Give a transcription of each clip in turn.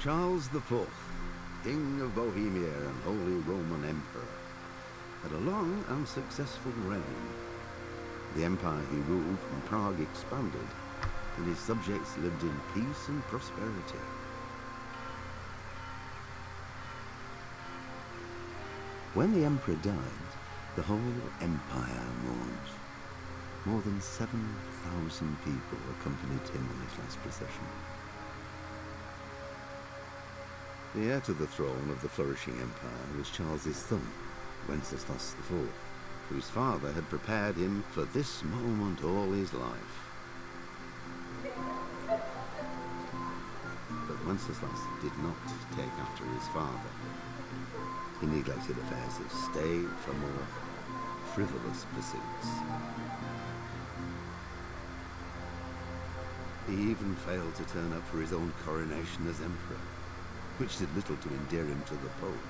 Charles IV, King of Bohemia and Holy Roman Emperor, had a long and successful reign. The empire he ruled from Prague expanded, and his subjects lived in peace and prosperity. When the emperor died, the whole empire mourned. More than 7,000 people accompanied him on his last procession. The heir to the throne of the flourishing empire was Charles's son, Wenceslas IV, whose father had prepared him for this moment all his life. But Wenceslas did not take after his father. He neglected affairs of state for more frivolous pursuits. He even failed to turn up for his own coronation as emperor, which did little to endear him to the Pope.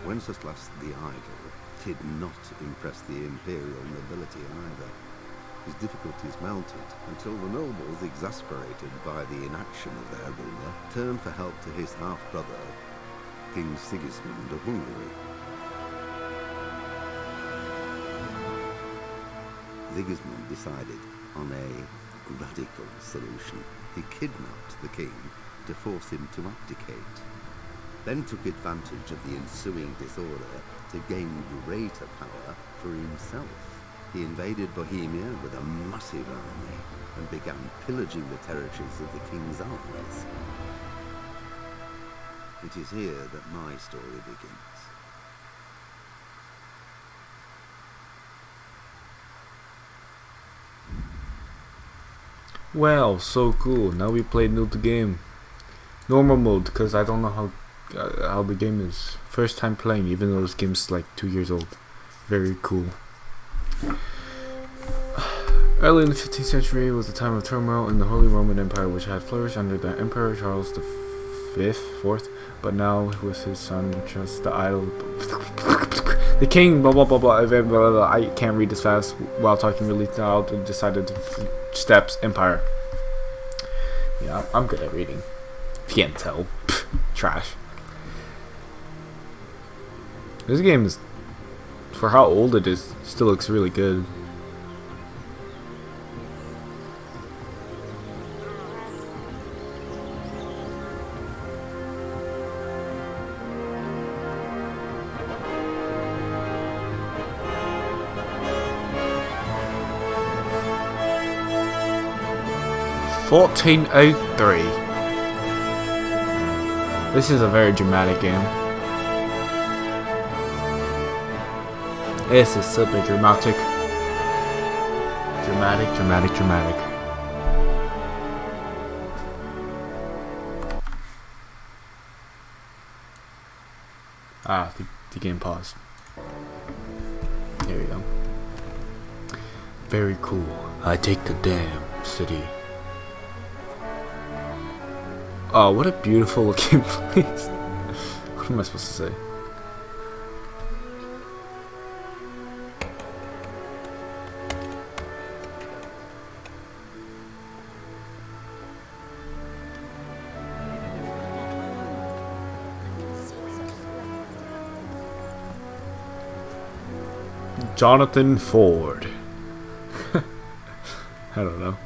Wenceslas the Idle did not impress the imperial nobility either. His difficulties mounted until the nobles, exasperated by the inaction of their ruler, turned for help to his half-brother, King Sigismund of Hungary. Sigismund decided on a radical solution. He kidnapped the king to force him to abdicate, then took advantage of the ensuing disorder to gain greater power for himself. He invaded Bohemia with a massive army and began pillaging the territories of the king's allies. It is here that my story begins. Wow, so cool. Now we play new the game. Normal mode, because I don't know how the game is. First time playing, even though this game's like 2 years old. Very cool. Early in the 15th century was a time of turmoil in the Holy Roman Empire, which had flourished under the Emperor Charles IV, but now with his son Charles the Idle, the king, blah blah blah blah, blah, blah, blah. I can't read this fast while talking really loud, and decided to steps empire. Yeah, I'm good at reading. If you can't tell. Trash. This game is, for how old it is, still looks really good. (1403). This is a very dramatic game. This is super dramatic. Dramatic. Ah, the game paused. There we go. Very cool. I take the damn city. Oh, what a beautiful looking place. What am I supposed to say? Jonathan Ford. I don't know.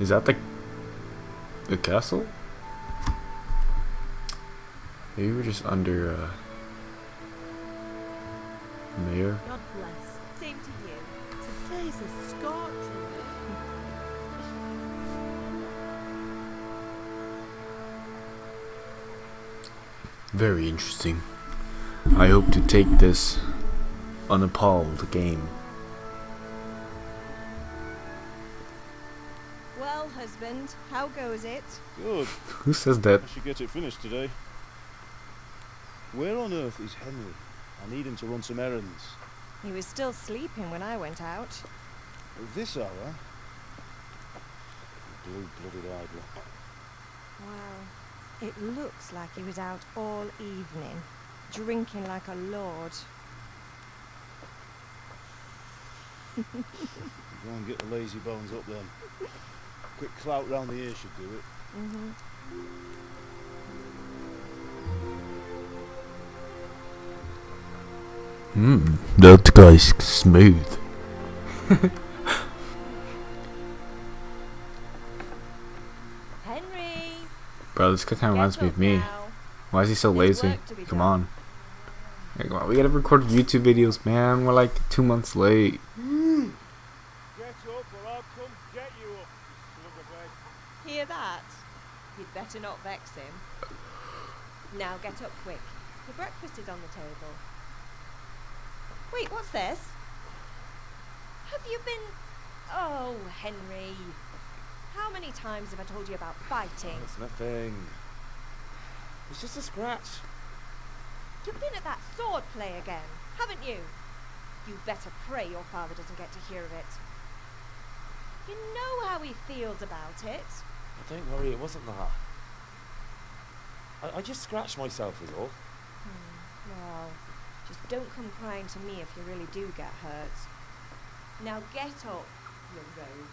Is that the castle? Maybe we're just under mayor. God bless. Same to you. Today's a scorcher. Very interesting. I hope to take this unappalled game. Well, husband, how goes it? Good. Who says that? I should get it finished today. Where on earth is Henry? I need him to run some errands. He was still sleeping when I went out. At this hour? Blue-blooded idler. Wow. It looks like he was out all evening, drinking like a lord. Go and get the lazy bones up then. quick clout round the ear should do it. That guy's smooth. Henry! Bro, this guy kind of reminds me of me. Why is he so lazy? Come on. Hey, come on. We gotta record YouTube videos, man. We're like 2 months late. Get up or I'll come get you up, you slug of egg. Hear that? You'd better not vex him. Now get up quick. The breakfast is on the table. Wait, what's this? Have you been... Oh, Henry. How many times have I told you about fighting? It's nothing. It's just a scratch. You've been at that sword play again, haven't you? You better pray your father doesn't get to hear of it. You know how he feels about it. Oh, don't worry, it wasn't that. I just scratched myself is all. Well, just don't come crying to me if you really do get hurt. Now get up, you rogue.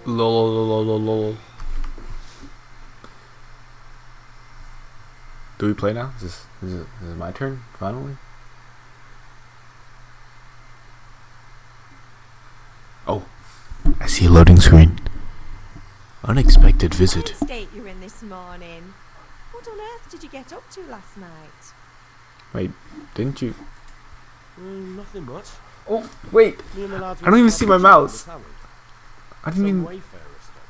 Lol. Do we play now? Is it my turn finally? Oh, I see a loading screen. Unexpected visit. What state you're in this morning? What on earth did you get up to last night? Wait, didn't you? Nothing much. Oh, wait. Me and the lads I don't even see my mouse. I I didn't even. Wayfarer stopped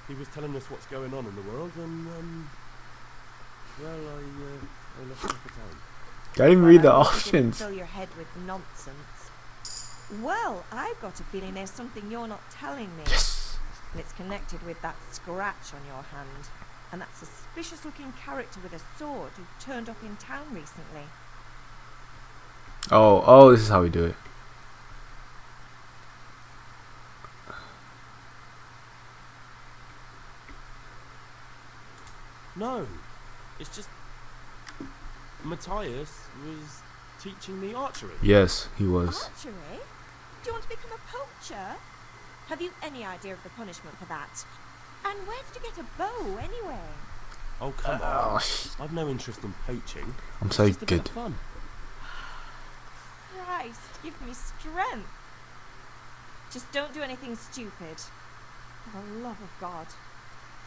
by. He was telling us what's going on in the world, and well, I left him for time. I didn't even read the I hope you didn't options. fill your head with nonsense. Well, I've got a feeling there's something you're not telling me. Yes. And it's connected with that scratch on your hand. And that suspicious looking character with a sword who turned up in town recently. Oh, this is how we do it. No, it's just Matthias was teaching me archery. Yes, he was. Archery? Do you want to become a poacher? Have you any idea of the punishment for that? And where did you get a bow anyway? Oh come Oh, on! I've no interest in poaching. I'm It's so just a bit good. of fun. Christ, give me strength. Just don't do anything stupid. For the love of God.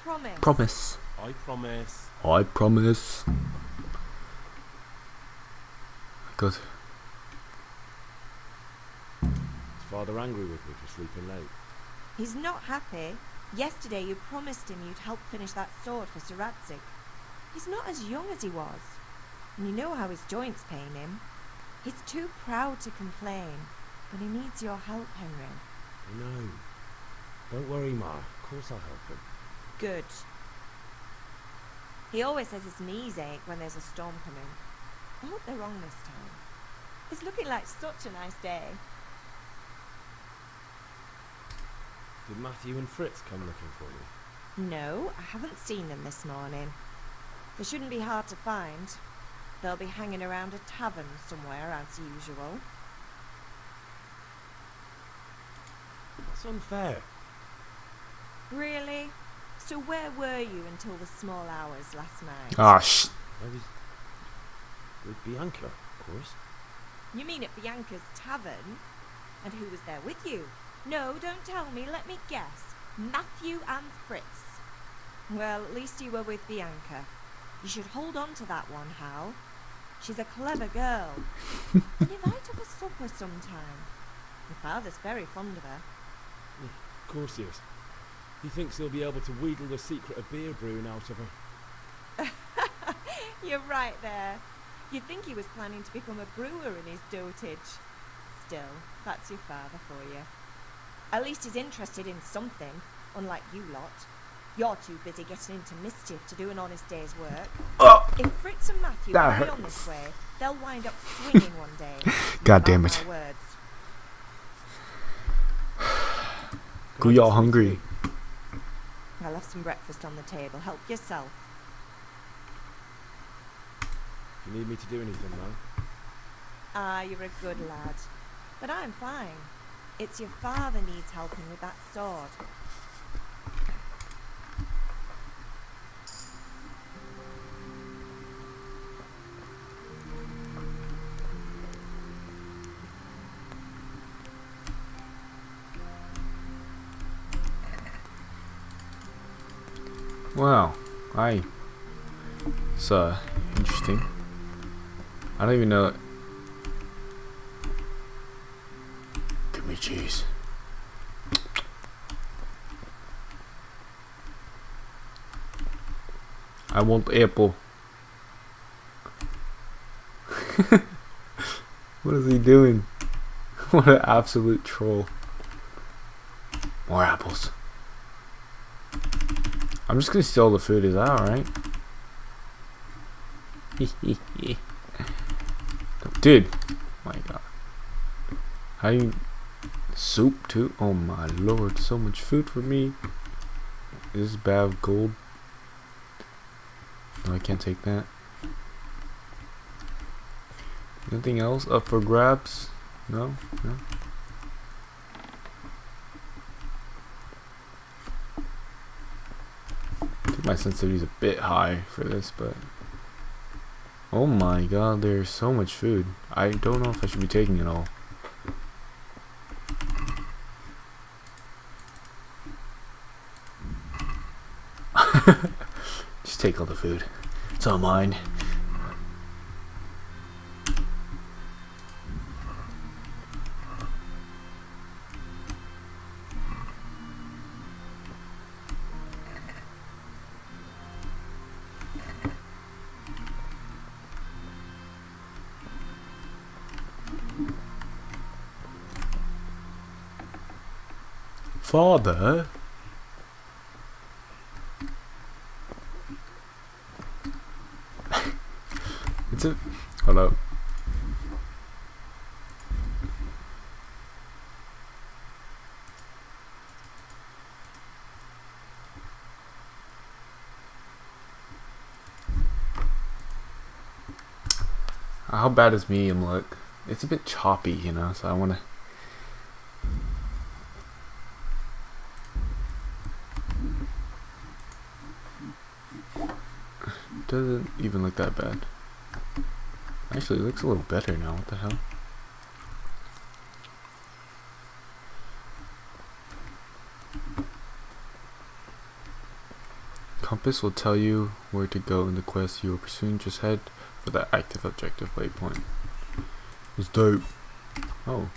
Promise. Promise. I promise. I promise. Good. Is Father angry with me for sleeping late? He's not happy. Yesterday you promised him you'd help finish that sword for Sir Radzig. He's not as young as he was. And you know how his joints pain him. He's too proud to complain. But he needs your help, Henry. I know. Don't worry, Ma. Of course I'll help him. Good. He always says his knees ache when there's a storm coming. I hope they're wrong this time. It's looking like such a nice day. Did Matthew and Fritz come looking for me? No, I haven't seen them this morning. They shouldn't be hard to find. They'll be hanging around a tavern somewhere as usual. That's unfair. Really? So where were you until the small hours last night? Ah, I was with Bianca, of course. You mean at Bianca's tavern? And who was there with you? No, don't tell me, let me guess. Matthew and Fritz. Well, at least you were with Bianca. You should hold on to that one, Hal. She's a clever girl. And invite her for supper sometime. Your father's very fond of her. Of course he is. He thinks he'll be able to wheedle the secret of beer brewing out of her. You're right there. You'd think he was planning to become a brewer in his dotage. Still, that's your father for you. At least he's interested in something, unlike you lot. You're too busy getting into mischief to do an honest day's work. If Fritz and Matthew That carry on hurts. this way, they'll wind up swinging one day. God damn Mark it. my words. Go y'all hungry. I left some breakfast on the table. Help yourself. You need me to do anything, though? Ah, you're a good lad. but I'm fine. It's your father needs helping with that sword. Wow, it's interesting. I don't even know. Give me cheese. I want apple. What is he doing? What an absolute troll. More apples. I'm just gonna steal the food, is that alright? Dude, my god. How you soup too? Oh my lord, so much food for me. Is this bag of gold? No, I can't take that. Nothing else up for grabs? No? No? I think my sensitivity is a bit high for this, but oh my god, there's so much food. I don't know if I should be taking it all. Just take all the food. It's all mine. Father? It's a... Hold up. How bad does medium look? It's a bit choppy, you know, so I want to... Doesn't even look that bad. Actually, it looks a little better now. What the hell? Compass will tell you where to go in the quest you are pursuing. Just head for the active objective waypoint. It's dope. Oh.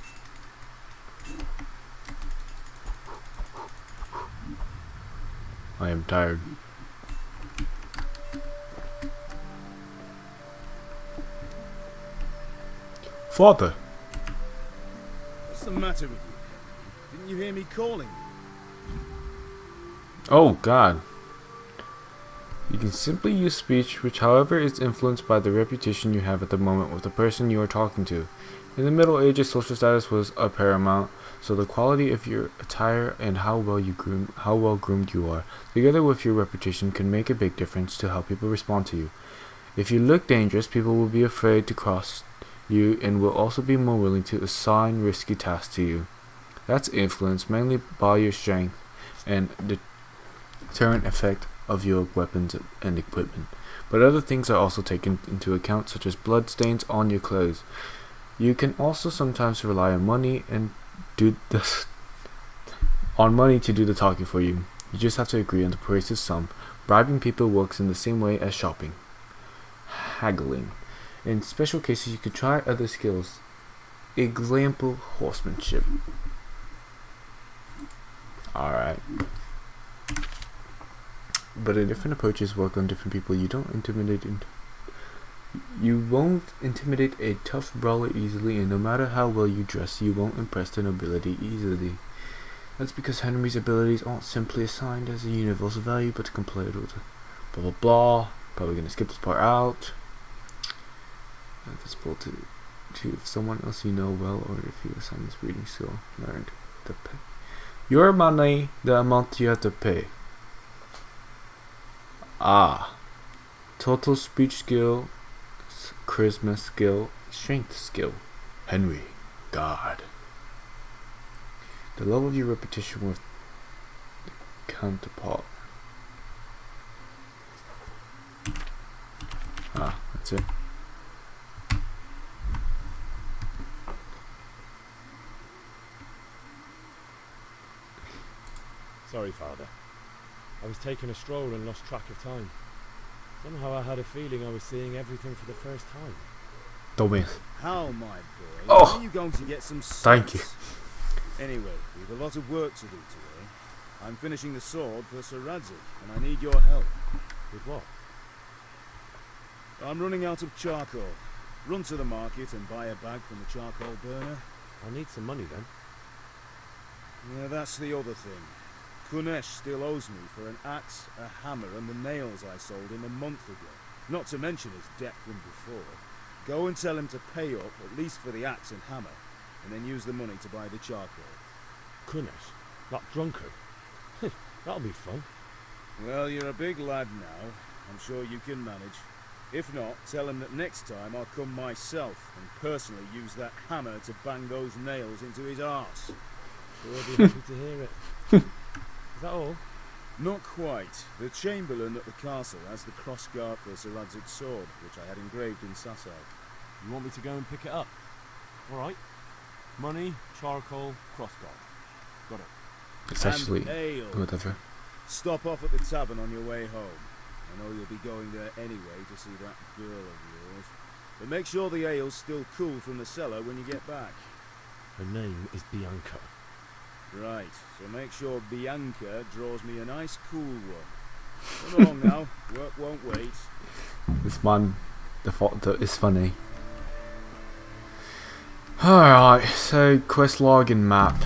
I am tired. Father! What's the matter with you? Didn't you hear me calling? Oh god. You can simply use speech which however is influenced by the reputation you have at the moment with the person you are talking to. In the Middle Ages, social status was a paramount, so the quality of your attire and how well groomed you are, together with your reputation, can make a big difference to how people respond to you. If you look dangerous, people will be afraid to cross you and will also be more willing to assign risky tasks to you. That's influenced mainly by your strength and the deterrent effect of your weapons and equipment, but other things are also taken into account, such as blood stains on your clothes. You can also sometimes rely on money and money to do the talking for you. You just have to agree on the prices sum. Bribing people works in the same way as shopping. Haggling. In special cases, you can try other skills. Example, horsemanship. Alright. But different approaches work on different people. You won't intimidate a tough brawler easily, and no matter how well you dress, you won't impress the nobility easily. That's because Henry's abilities aren't simply assigned as a universal value, but compared with blah blah blah. Probably gonna skip this part out. Visible to if someone else you know well, or if you assign this reading skill learned to pay. Your money, the amount you have to pay. Total speech skill, charisma skill, strength skill. Henry, God. The level of your repetition with the counterpart. Ah, that's it. Sorry, Father. I was taking a stroll and lost track of time. Somehow I had a feeling I was seeing everything for the first time. Dummy. How, my boy? Oh. When are you going to get some sense? Thank you. Anyway, we've a lot of work to do today. I'm finishing the sword for Sir Radzig, and I need your help. With what? I'm running out of charcoal. Run to the market and buy a bag from the charcoal burner. I'll need some money then. Yeah, that's the other thing. Kunesh still owes me for an axe, a hammer, and the nails I sold him a month ago. Not to mention his debt from before. Go and tell him to pay up, at least for the axe and hammer, and then use the money to buy the charcoal. Kunesh? That drunkard? That'll be fun. Well, you're a big lad now. I'm sure you can manage. If not, tell him that next time I'll come myself and personally use that hammer to bang those nails into his arse. Sure be happy to hear it. Is that all? Not quite. The Chamberlain at the castle has the crossguard for Sir Radzig's sword, which I had engraved in Sassai. You want me to go and pick it up? Alright. Money, charcoal, crossguard. Got it. It's actually And ale. whatever. Stop off at the tavern on your way home. I know you'll be going there anyway to see that girl of yours. But make sure the ale's still cool from the cellar when you get back. Her name is Bianca. Right, so make sure Bianca draws me a nice cool one. Come along now, work won't wait. This man, the thought that is funny. Alright, so quest log and map.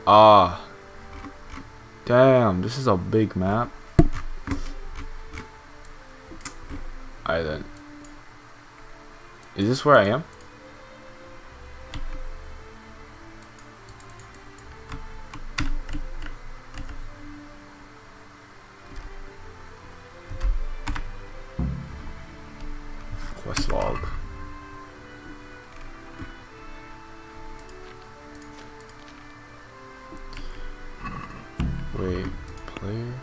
Ah. Damn, this is a big map. Alright then. Is this where I am? Quest log. Wait, player.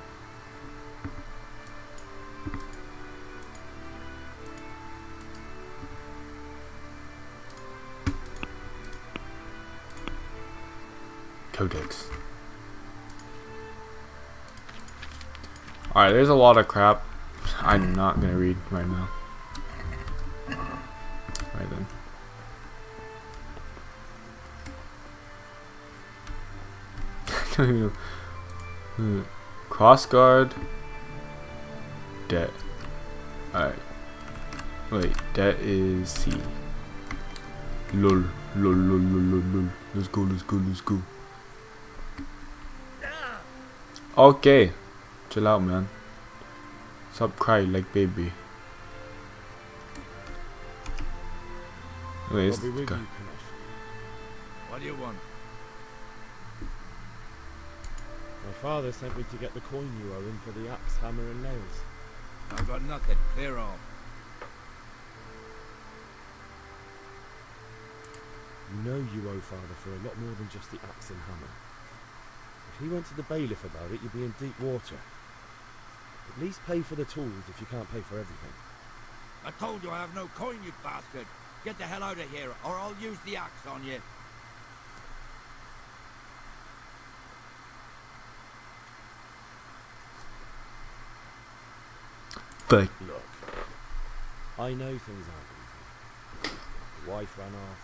Codex. Alright, there's a lot of crap I'm not gonna read right now. Right then. I don't even know. Crossguard. Debt. Alright. Wait, that is C. Lol. Lol, lol, lol, lol, lol. Let's go, let's go, let's go. Okay. Chill out, man. Stop crying like baby. Wait, I'll be with you, Kunesh. What do you want? My father sent me to get the coin you owe him for the axe, hammer and nails. I've got nothing. Clear off. You know you owe father for a lot more than just the axe and hammer. If he went to the bailiff about it, you'd be in deep water. At least pay for the tools if you can't pay for everything. I told you I have no coin, you bastard. Get the hell out of here, or I'll use the axe on you. But Look, I know things aren't easy. The wife ran off,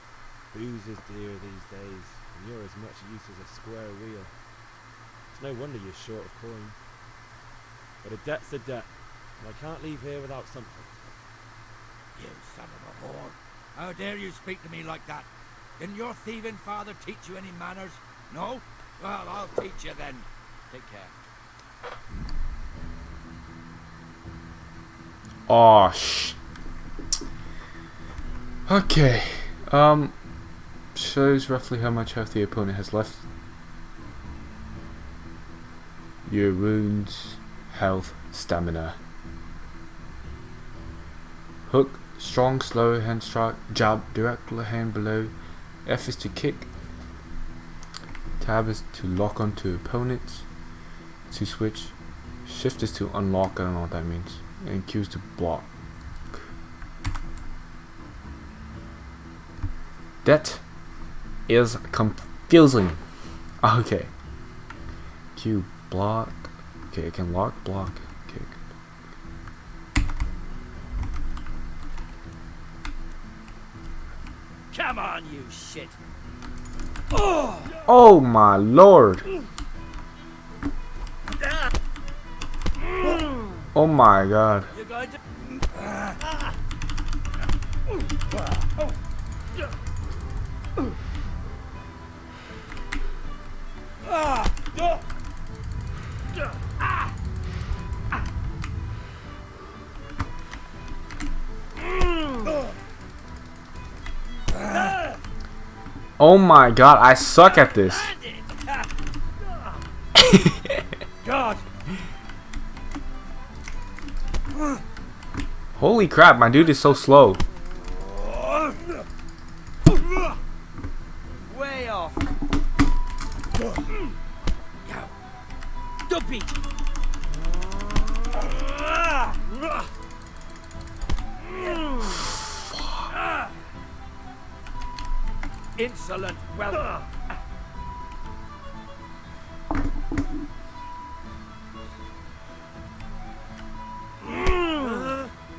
booze is dear these days, and you're as much use as a square wheel. It's no wonder you're short of coin. But a debt's a debt, and I can't leave here without something. You son of a whore. How dare you speak to me like that? Didn't your thieving father teach you any manners? No? Well, I'll teach you then. Take care. oh sh. Okay. Shows roughly how much health the opponent has left. Your wounds, health, stamina. Hook, strong, slow, hand strike, jab, direct hand below. F is to kick, Tab is to lock onto opponents. To switch. Shift is to unlock. I don't know what that means. And Q is to block. That is confusing. Okay. Q block. Okay, I can lock, block, kick. Come on, you shit! Oh my lord! Oh my god. You're going to... Oh my god, I suck at this. God! Holy crap, my dude is so slow. Way off! Dumpy! Insolent! Well...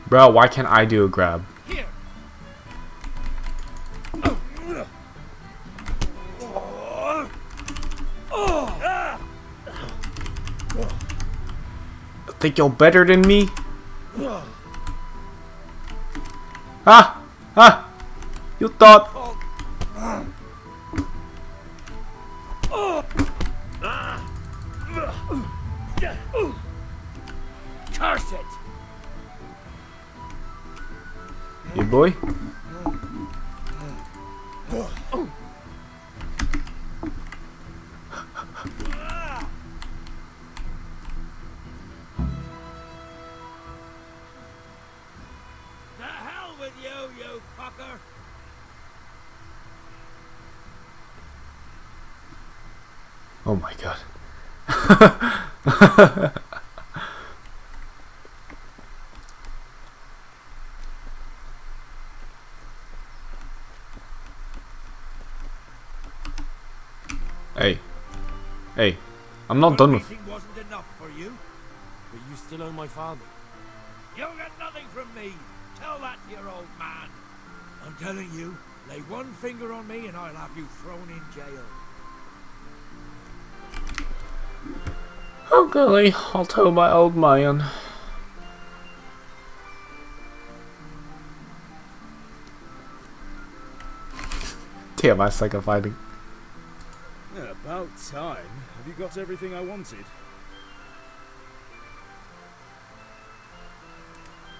Bro, why can't I do a grab? Here! Think you're better than me? Ah! Ah! You thought... Curse it! You boy? To hell with you, you fucker! Oh my god. Hey. Hey. I'm not done with... Beating wasn't enough for you. But you still owe my father. You'll get nothing from me. Tell that to your old man. I'm telling you, lay one finger on me and I'll have you thrown in jail. Okay, I'll tell my old man. Damn, I suck at fighting. Yeah, about time. Have you got everything I wanted?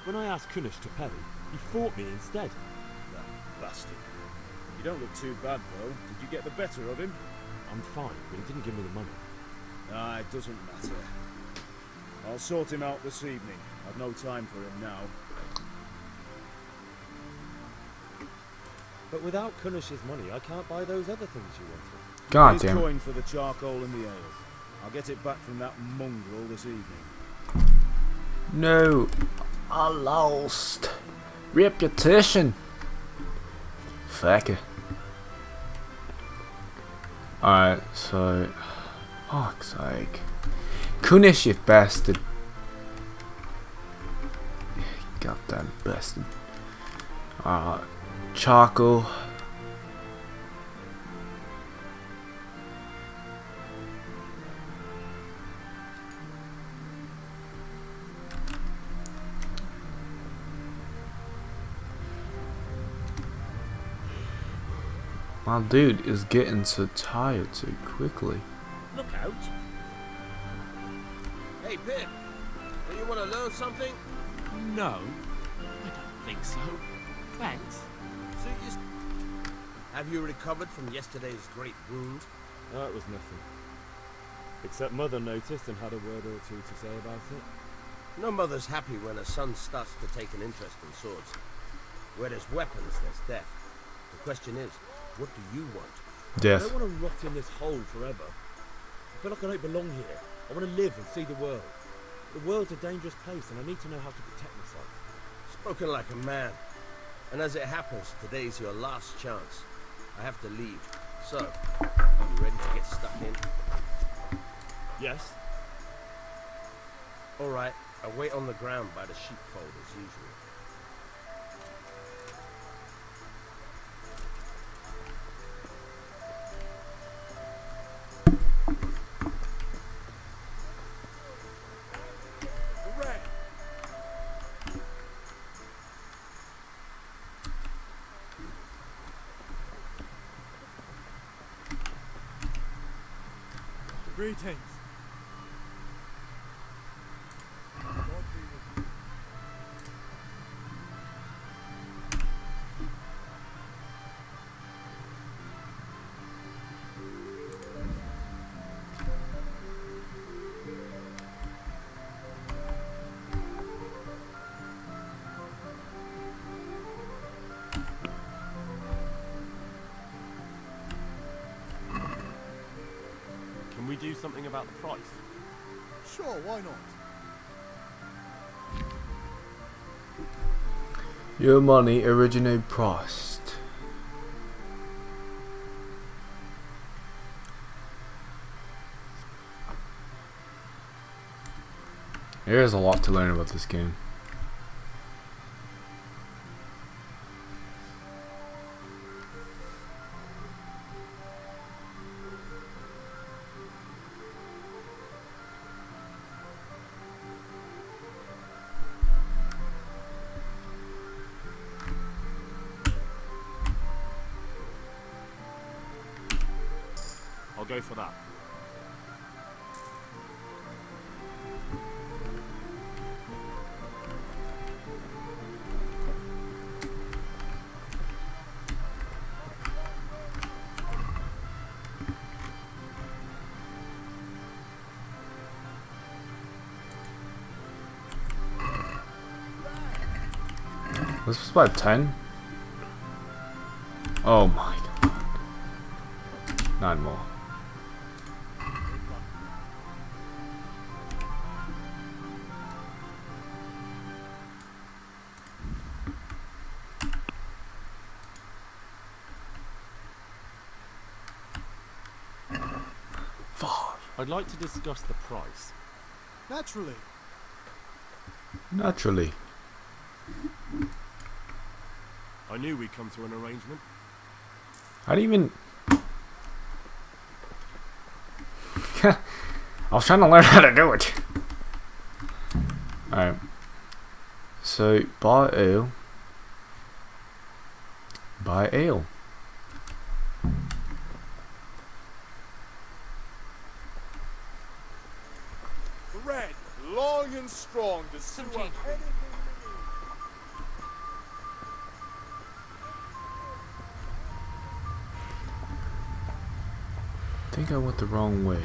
When I asked Kunish to pay, he fought me instead. That bastard. You don't look too bad, though. Did you get the better of him? I'm fine, but he didn't give me the money. Ah, it doesn't matter. I'll sort him out this evening. I've no time for him now. But without Kunish's money, I can't buy those other things you wanted. God Here's damn. coin for the charcoal and the ale. I'll get it back from that mongrel this evening. No. I lost. Reputation. Fuck it. Alright, so... Fuck's sake. Kunish, you bastard. Goddamn bastard. Charcoal. My dude is getting so tired too quickly. Look out. Hey, Pip. Do you want to learn something? No, I don't think so. Thanks. So have you recovered from yesterday's great wound? No, it was nothing. Except Mother noticed and had a word or two to say about it. No mother's happy when a son starts to take an interest in swords. Where there's weapons, there's death. The question is, what do you want? I Death. don't want to rot in this hole forever. I feel like I don't belong here. I want to live and see the world. The world's a dangerous place and I need to know how to protect myself. Spoken like a man. And as it happens, today's your last chance. I have to leave. So, are you ready to get stuck in? Yes? Alright, I'll wait on the ground by the sheepfold as usual. Greetings. Can we do something about the price? Sure, why not? Your money originate priced. There is a lot to learn about this game. I'll go for that. This was about 10. Oh my god. 9 more. I'd like to discuss the price. Naturally. Naturally. I knew we'd come to an arrangement. I didn't even... I was trying to learn how to do it. Alright. So, buy ale. Buy ale. Red, long and strong to Some sew change. up anything. I think I went the wrong way.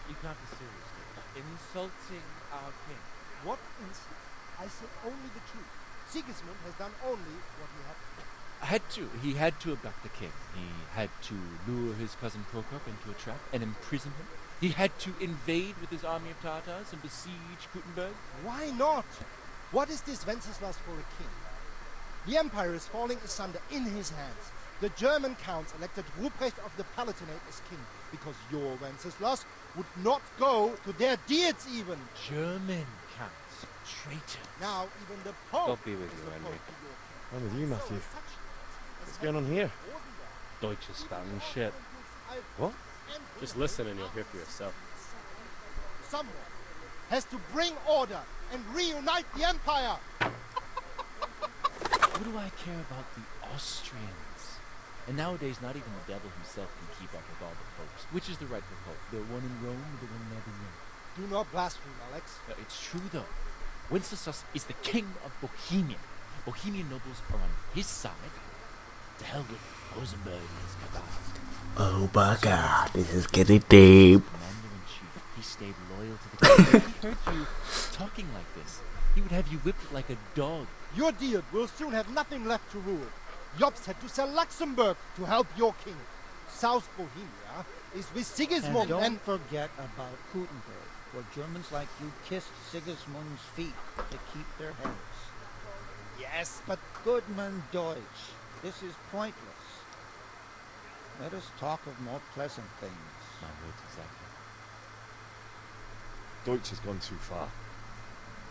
You can't be serious, dude. Insulting our king. What insult? I say only the truth. Sigismund has done only what he had to do. He had to abduct the king. He had to lure his cousin Prokop into a trap and imprison him. He had to invade with his army of Tatars and besiege Gutenberg. Why not? What is this Wenceslas for a king? The empire is falling asunder in his hands. The German counts elected Ruprecht of the Palatinate as king because your Wenceslas would not go to their deeds even. German counts. Traitors. Now even the Pope God be with is you, opposed Henry. to your king. I'm with you, Matthew. What's going on here? Deutsche spouting shit. What? Just listen and you'll hear for yourself. Someone has to bring order and reunite the empire. What do I care about the Austrians? And nowadays, not even the devil himself can keep up with all the popes. Which is the rightful pope? The one in Rome or the one in Avignon? Do not blaspheme, Alex. It's true, though. Wenceslas is the king of Bohemia. Bohemian nobles are on his side. To hell with Rosenberg and his cabal. Oh my god, this is getting deep. Commander-in-chief, he stayed loyal to the king. If he heard you talking like this, he would have you whipped like a dog. Your deal will soon have nothing left to rule. Jobst had to sell Luxembourg to help your king. South Bohemia is with Sigismund and don't forget about Gutenberg, where Germans like you kissed Sigismund's feet to keep their heads. Yes, but Goodman Deutsch, this is pointless. Let us talk of more pleasant things. My words exactly. Deutsch has gone too far.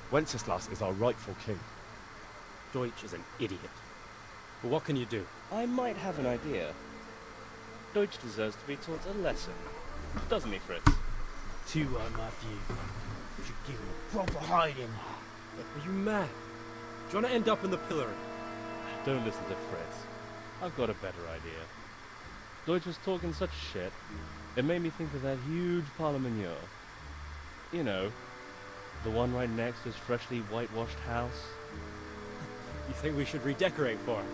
Wenceslas is our rightful king. Deutsch is an idiot. But what can you do? I might have an idea. Deutsch deserves to be taught a lesson. Doesn't he, Fritz? Too Matthew. You should give him a proper hiding. Are you mad? Do you want to end up in the pillory? Don't listen to Fritz. I've got a better idea. Deutsch was talking such shit, it made me think of that huge parliament. You know, the one right next to his freshly whitewashed house. You think we should redecorate for him?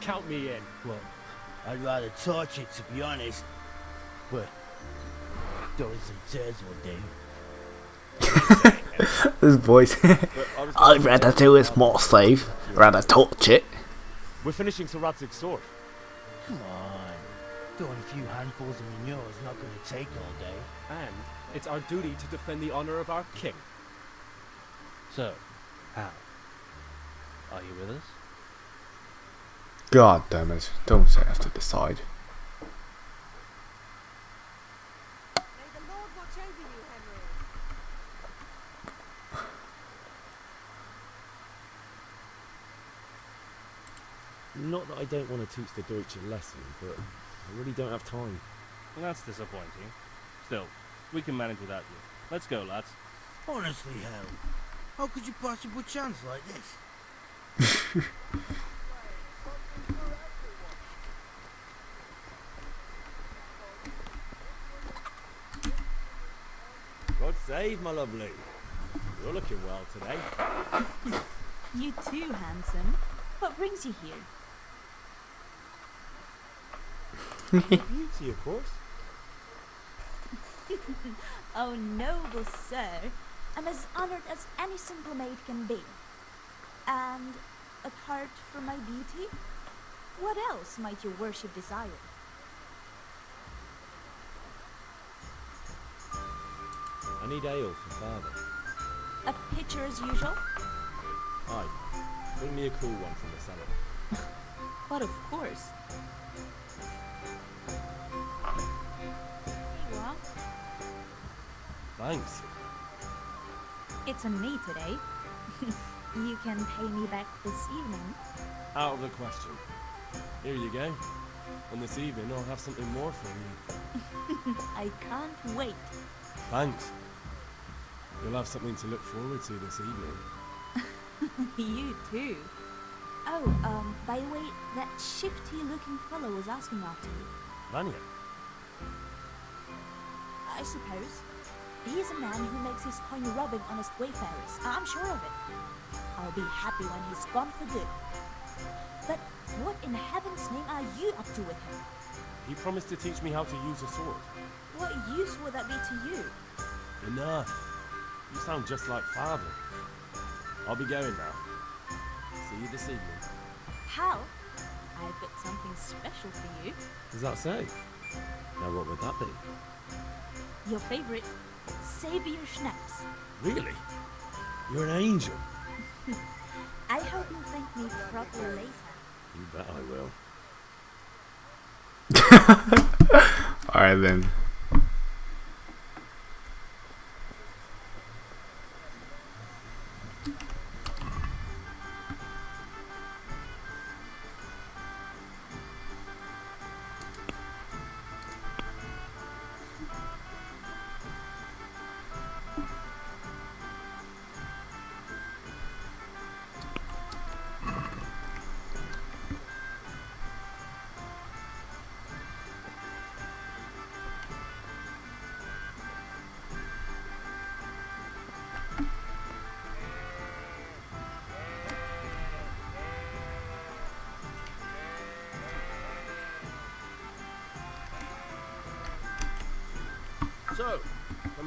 Count me in. Well, I'd rather torch it, to be honest. But throwing some turds will do. This voice. I'd rather do it more safe. Rather torch it. We're finishing Sir Radzig's sword. Come on. Throwing a few handfuls of manure is not going to take all day. And it's our duty to defend the honor of our king. So, how? Are you with us? God damn it. Don't say I have to decide. May the Lord watch over you, Henry. Not that I don't want to teach the Deutsch a lesson, but I really don't have time. Well, that's disappointing. Still, we can manage without you. Let's go, lads. Honestly, Hal, how could you possibly chance like this? God save, my lovely. You're looking well today. You too, handsome. What brings you here? Beauty, of course. Oh, noble sir. I'm as honored as any simple maid can be. And apart from my beauty, what else might your worship desire? I need ale for father. A pitcher as usual? Aye. Bring me a cool one from the cellar. But of course. Here you are. Thanks. It's on me today. You can pay me back this evening. Out of the question. Here you go. And this evening I'll have something more for you. I can't wait. Thanks. You'll have something to look forward to this evening. You too. Oh, by the way, that shifty-looking fellow was asking after you. Vanya? I suppose. He's a man who makes his coin robbing honest wayfarers. I'm sure of it. I'll be happy when he's gone for good. But what in heaven's name are you up to with him? He promised to teach me how to use a sword. What use would that be to you? Enough. You sound just like father. I'll be going now. See you this evening. How? I've got something special for you. Does that say? Now what would that be? Your favorite Sabier Schnapps. Really? You're an angel. I hope you'll thank me properly later. You bet I will. Alright then.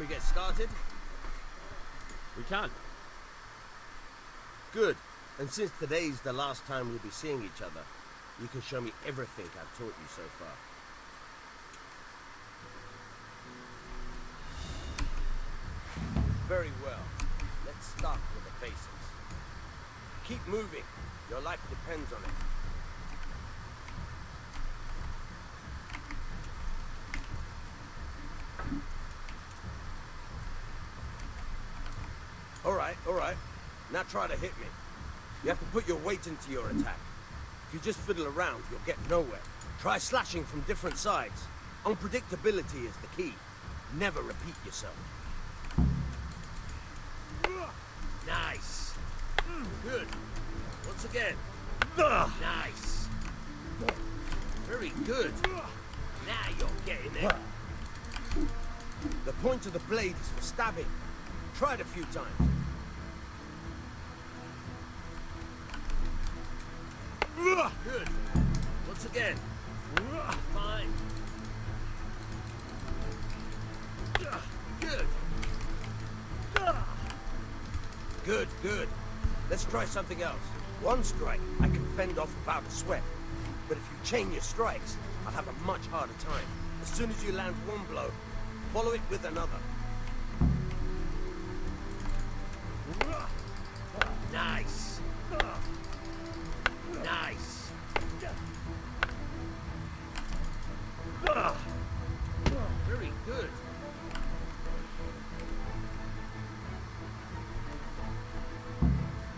get started? We can. Good. And since today's the last time we'll be seeing each other, you can show me everything I've taught you so far. Very well. Let's start with the basics. Keep moving. Your life depends on it. All right. Now try to hit me. You have to put your weight into your attack. If you just fiddle around, you'll get nowhere. Try slashing from different sides. Unpredictability is the key. Never repeat yourself. Nice. Good. Once again. Nice. Very good. Now you're getting it. The point of the blade is for stabbing. Try it a few times. Good. Once again. Fine. Good. Good. Let's try something else. One strike, I can fend off without a sweat. But if you chain your strikes, I'll have a much harder time. As soon as you land one blow, follow it with another. Nice. Nice. Very good.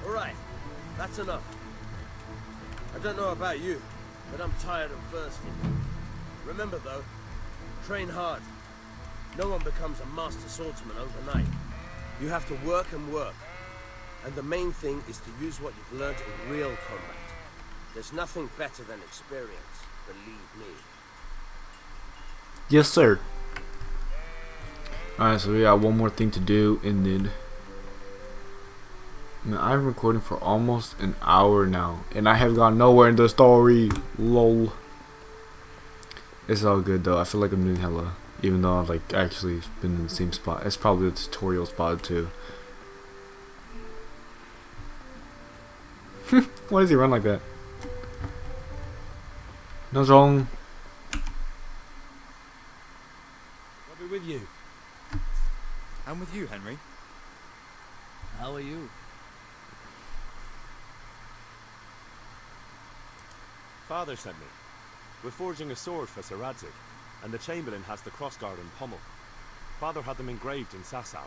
All right, that's enough. I don't know about you, but I'm tired and thirsty. Remember though, train hard. No one becomes a master swordsman overnight. You have to work and work. And the main thing is to use what you've learned in real combat. There's nothing better than experience, believe me. Yes, sir. Alright, so we got one more thing to do, and then... Man, I'm recording for almost an hour now, and I have gone nowhere in the story. Lol. It's all good though. I feel like I'm doing hella, even though I've like actually been in the same spot. It's probably the tutorial spot too. Why does he run like that? No wrong. I'll be with you. I'm with you, Henry. How are you? Father sent me. We're forging a sword for Sir Radzig, and the Chamberlain has the crossguard and pommel. Father had them engraved in Sasau.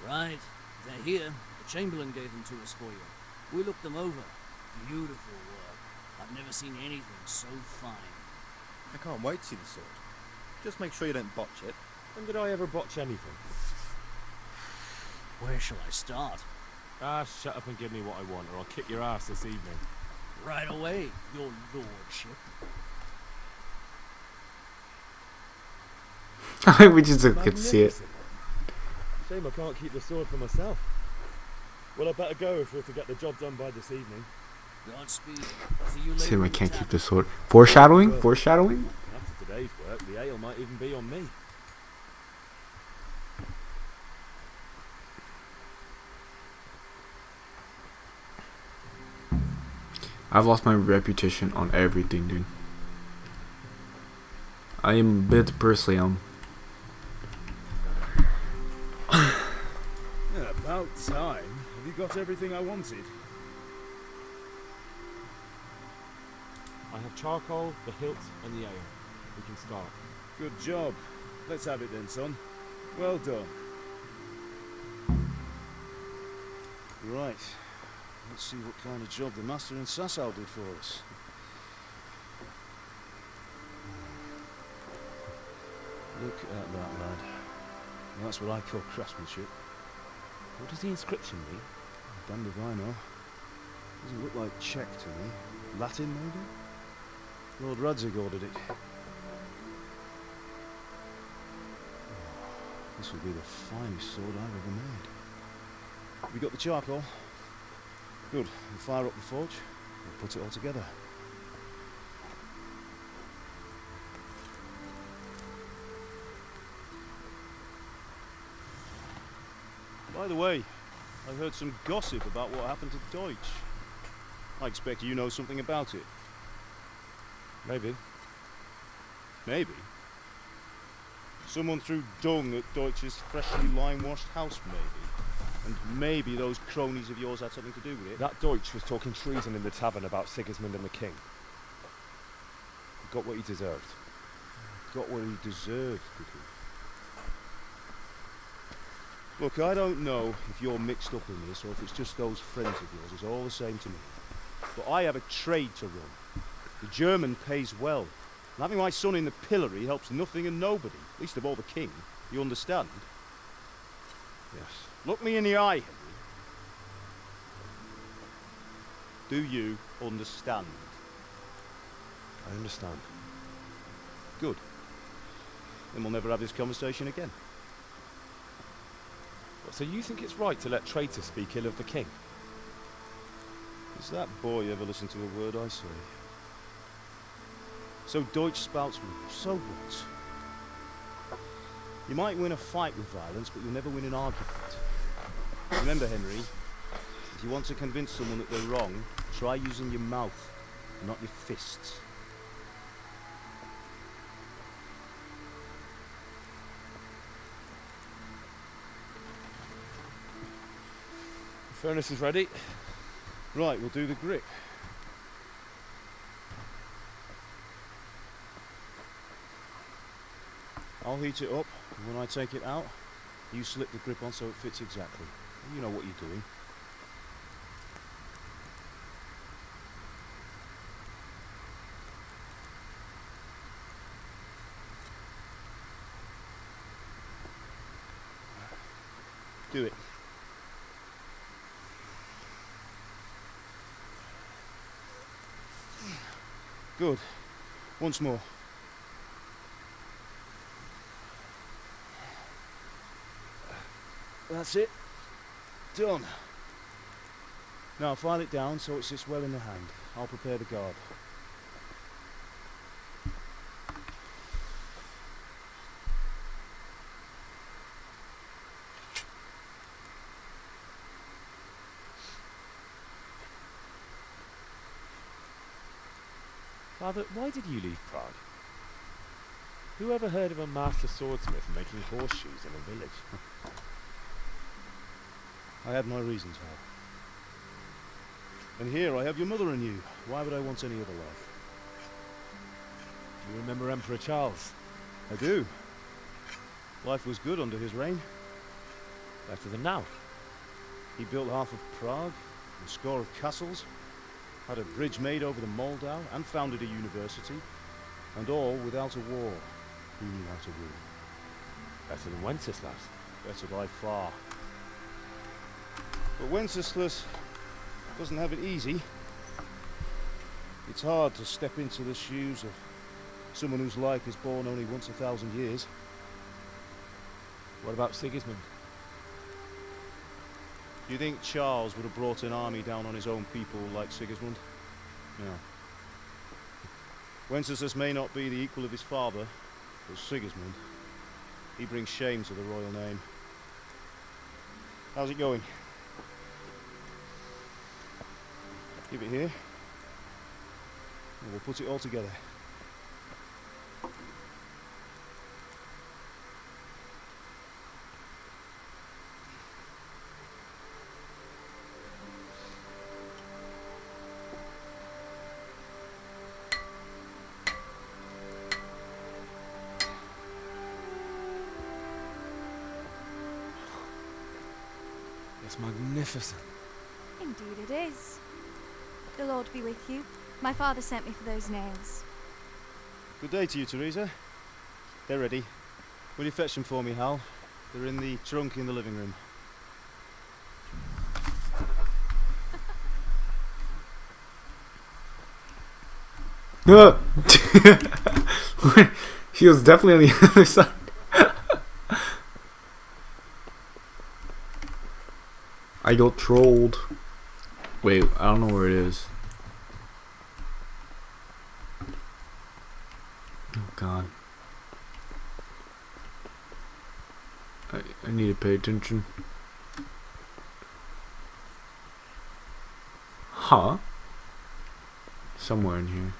Right. They're here. The Chamberlain gave them to us for you. We looked them over. Beautiful work. I've never seen anything so fine. I can't wait to see the sword. Just make sure you don't botch it. When did I ever botch anything? Where shall I start? Ah, shut up and give me what I want, or I'll kick your ass this evening. Right away, your lordship. We just could see it. Shame I can't keep the sword for myself. Well, I better go if we're to get the job done by this evening. Godspeed. See you later. Shame I can't keep the sword. Foreshadowing? Foreshadowing? After today's work, the ale might even be on me. I've lost my reputation on everything, dude. I am a bit personally Yeah, about time. Have you got everything I wanted? I have charcoal, the hilt, and the ale. We can start. Good job. Let's have it then, son. Well done. Right. Let's see what kind of job the master in Sasau did for us. Look at that, lad. Well, that's what I call craftsmanship. What does the inscription mean? Damned if I know. Doesn't look like Czech to me. Latin, maybe? Lord Radzig ordered it. This will be the finest sword I've ever made. Have you got the charcoal? Good. We'll fire up the forge. We'll put it all together. By the way, I heard some gossip about what happened to Deutsch. I expect you know something about it. Maybe. Maybe? Someone threw dung at Deutsch's freshly lime-washed house, maybe? And maybe those cronies of yours had something to do with it? That Deutsch was talking treason in the tavern about Sigismund and the king. He got what he deserved. Got what he deserved, did he? Look, I don't know if you're mixed up in this or if it's just those friends of yours. It's all the same to me. But I have a trade to run. The German pays well. And having my son in the pillory helps nothing and nobody, least of all the king. You understand? Yes. Look me in the eye, Henry. Do you understand? I understand. Good. Then we'll never have this conversation again. So you think it's right to let traitors speak ill of the king? Does that boy ever listen to a word I say? So Deutsch spouts rumours. So what? You might win a fight with violence, but you'll never win an argument. Remember, Henry, if you want to convince someone that they're wrong, try using your mouth, not your fists. The furnace is ready. Right, we'll do the grip. I'll heat it up, and when I take it out, you slip the grip on so it fits exactly. You know what you're doing. Do it. Good. Once more. That's it. Done. Now file it down so it sits well in the hand. I'll prepare the guard. Father, why did you leave Prague? Who ever heard of a master swordsmith making horseshoes in a village? I had my reasons, Hal. And here I have your mother and you. Why would I want any other life? Do you remember Emperor Charles? I do. Life was good under his reign. Better than now. He built half of Prague, a score of castles, had a bridge made over the Moldau, and founded a university, and all without a war. He knew how to rule. Better than Wenceslas. Better by far. But Wenceslas doesn't have it easy. It's hard to step into the shoes of someone whose like is born only once 1,000 years. What about Sigismund? Do you think Charles would have brought an army down on his own people like Sigismund? No. Wenceslas may not be the equal of his father, but Sigismund, he brings shame to the royal name. How's it going? Give it here, and we'll put it all together. It's magnificent. Indeed it is. The Lord be with you. My father sent me for those nails. Good day to you, Teresa. They're ready. Will you fetch them for me, Hal? They're in the trunk in the living room. She was definitely on the other side. I got trolled. Wait, I don't know where it is. Oh god. I need to pay attention. Huh? Somewhere in here.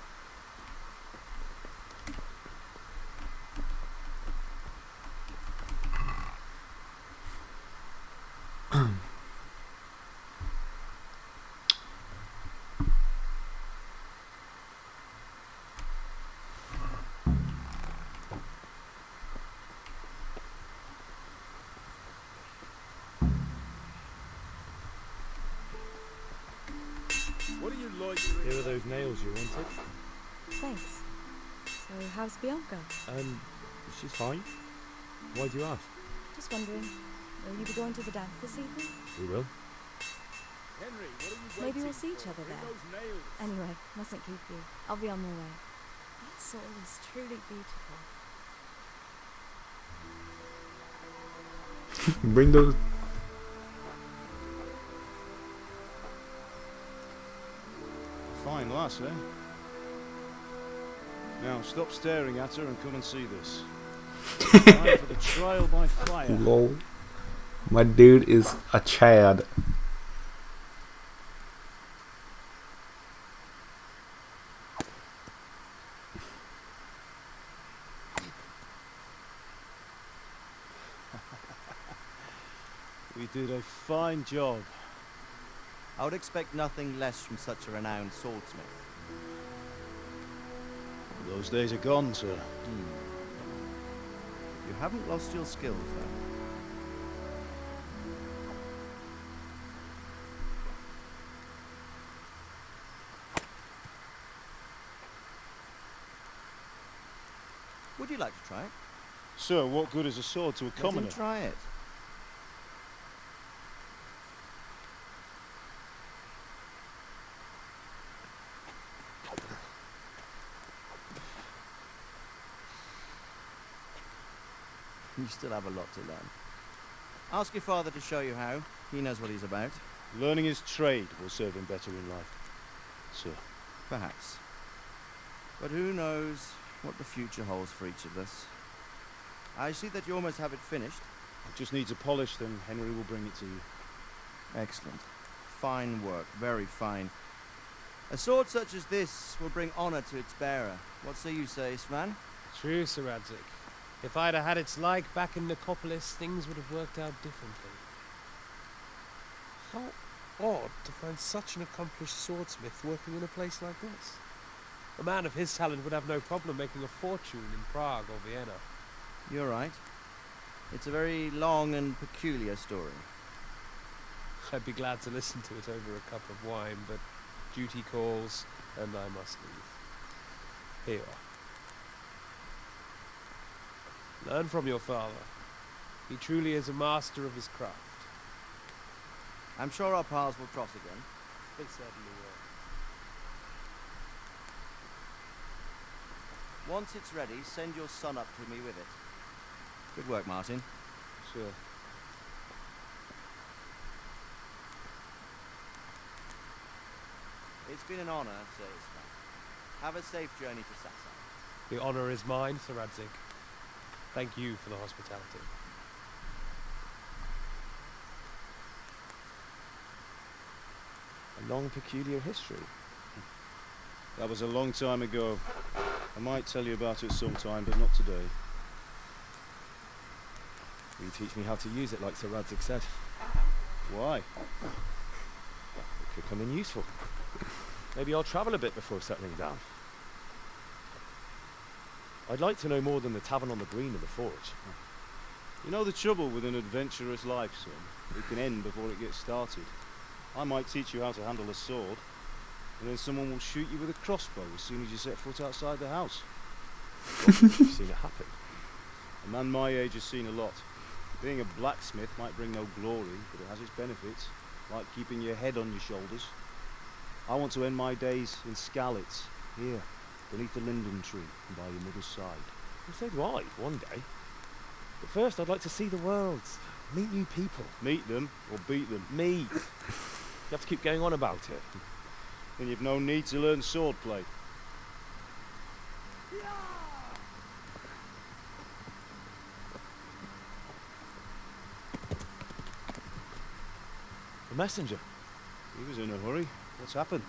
What do you like? Here are those nails you wanted. Thanks. So, how's Bianca? She's fine. Why do you ask? Just wondering, will you be going to the dance this evening? We will. Henry, what are you Maybe we'll waiting see each for? other Bring there. those nails. Anyway, mustn't keep you. I'll be on my way. That soul is truly beautiful. Bring those. Fine lass, eh? Now stop staring at her and come and see this. Time for the trial by fire. Lol. My dude is a Chad. We did a fine job. I would expect nothing less from such a renowned swordsmith. Those days are gone, sir. You haven't lost your skills, though. Would you like to try it? Sir, what good is a sword to a Let commoner? him try it. You still have a lot to learn. Ask your father to show you how. He knows what he's about. Learning his trade will serve him better in life, sir. Perhaps. But who knows what the future holds for each of us. I see that you almost have it finished. It just needs a polish, then Henry will bring it to you. Excellent. Fine work. Very fine. A sword such as this will bring honor to its bearer. What say you, Svan? True, Sir Radzik. If I'd have had its like back in Nicopolis, things would have worked out differently. How odd to find such an accomplished swordsmith working in a place like this. A man of his talent would have no problem making a fortune in Prague or Vienna. You're right. It's a very long and peculiar story. I'd be glad to listen to it over a cup of wine, but duty calls, and I must leave. Here you are. Learn from your father. He truly is a master of his craft. I'm sure our paths will cross again. They certainly will. Once it's ready, send your son up to me with it. Good work, Martin. Sure. It's been an honor, Sir Ismail. Have a safe journey to Sassa. The honor is mine, Sir Radzik. Thank you for the hospitality. A long, peculiar history. That was a long time ago. I might tell you about it sometime, but not today. Will you teach me how to use it like Sir Radzik said? Why? It could come in useful. Maybe I'll travel a bit before settling down. I'd like to know more than the tavern on the green and the forge. You know the trouble with an adventurous life, son? It can end before it gets started. I might teach you how to handle a sword, and then someone will shoot you with a crossbow as soon as you set foot outside the house. You've seen it happen. A man my age has seen a lot. Being a blacksmith might bring no glory, but it has its benefits, like keeping your head on your shoulders. I want to end my days in Skalitz, here, beneath the linden tree and by your mother's side. Well, so do I, one day. But first I'd like to see the world, meet new people. Meet them, or beat them? Meet. You have to keep going on about it. Then you've no need to learn swordplay. The messenger. He was in a hurry. What's happened?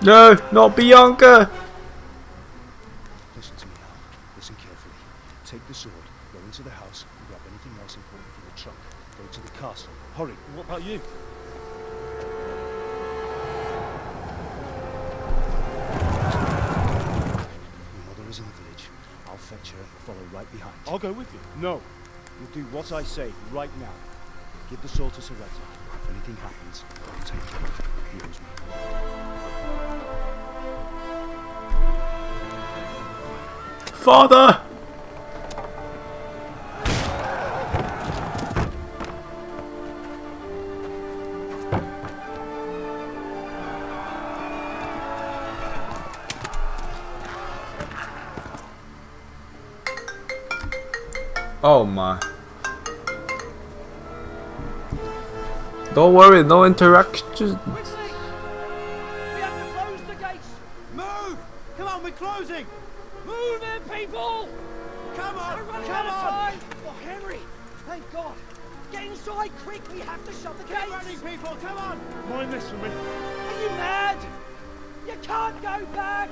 No, not Bianca! Listen to me now. Listen carefully. Take the sword, go into the house, and grab anything else important from the trunk. Go to the castle. Hurry. What about you? Your mother is in the village. I'll fetch her and follow right behind. I'll go with you. No. You do what I say right now. Give the sword to Soretta. If anything happens, I'll take care of it. He owes me. Father! Oh my. Don't worry, no interaction. We have to close the gates! Move! Come on, we're closing! Move in, people! Come on! We're running out of time! Oh, Henry! Thank God! Get inside quick! We have to shut the gates! Get running, people! Come on! Mind this for me. Are you mad? You can't go back!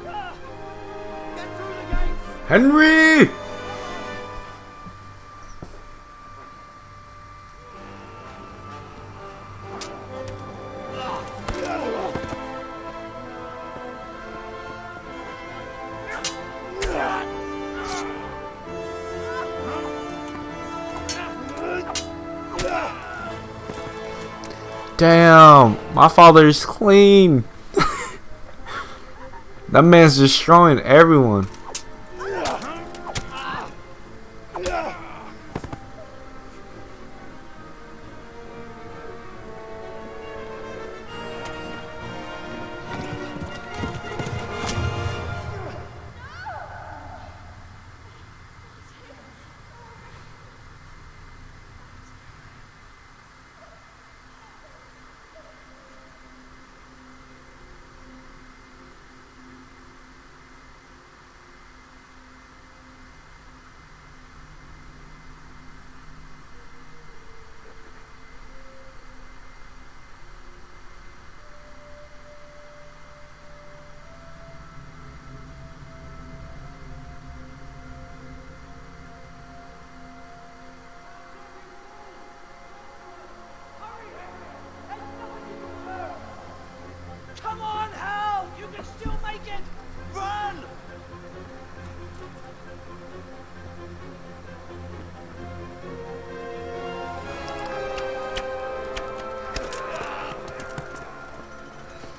Get through the gates! Henry! Damn, my father is clean. That man's destroying everyone. Come on, Hal! You can still make it! Run!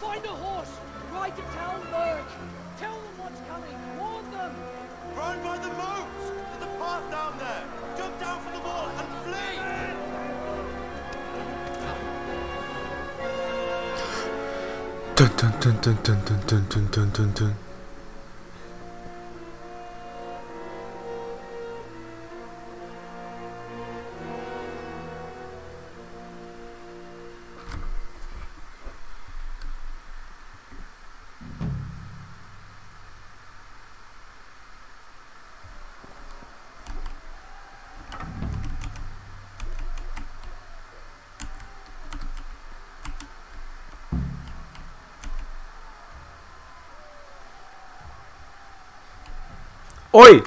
Find a horse! Ride to Talmberg! Tell them what's coming! Warn them! Run by the moat! There's a path down there! Jump down from the wall and flee! Dun dun dun dun dun dun dun dun dun dun dun. Oi!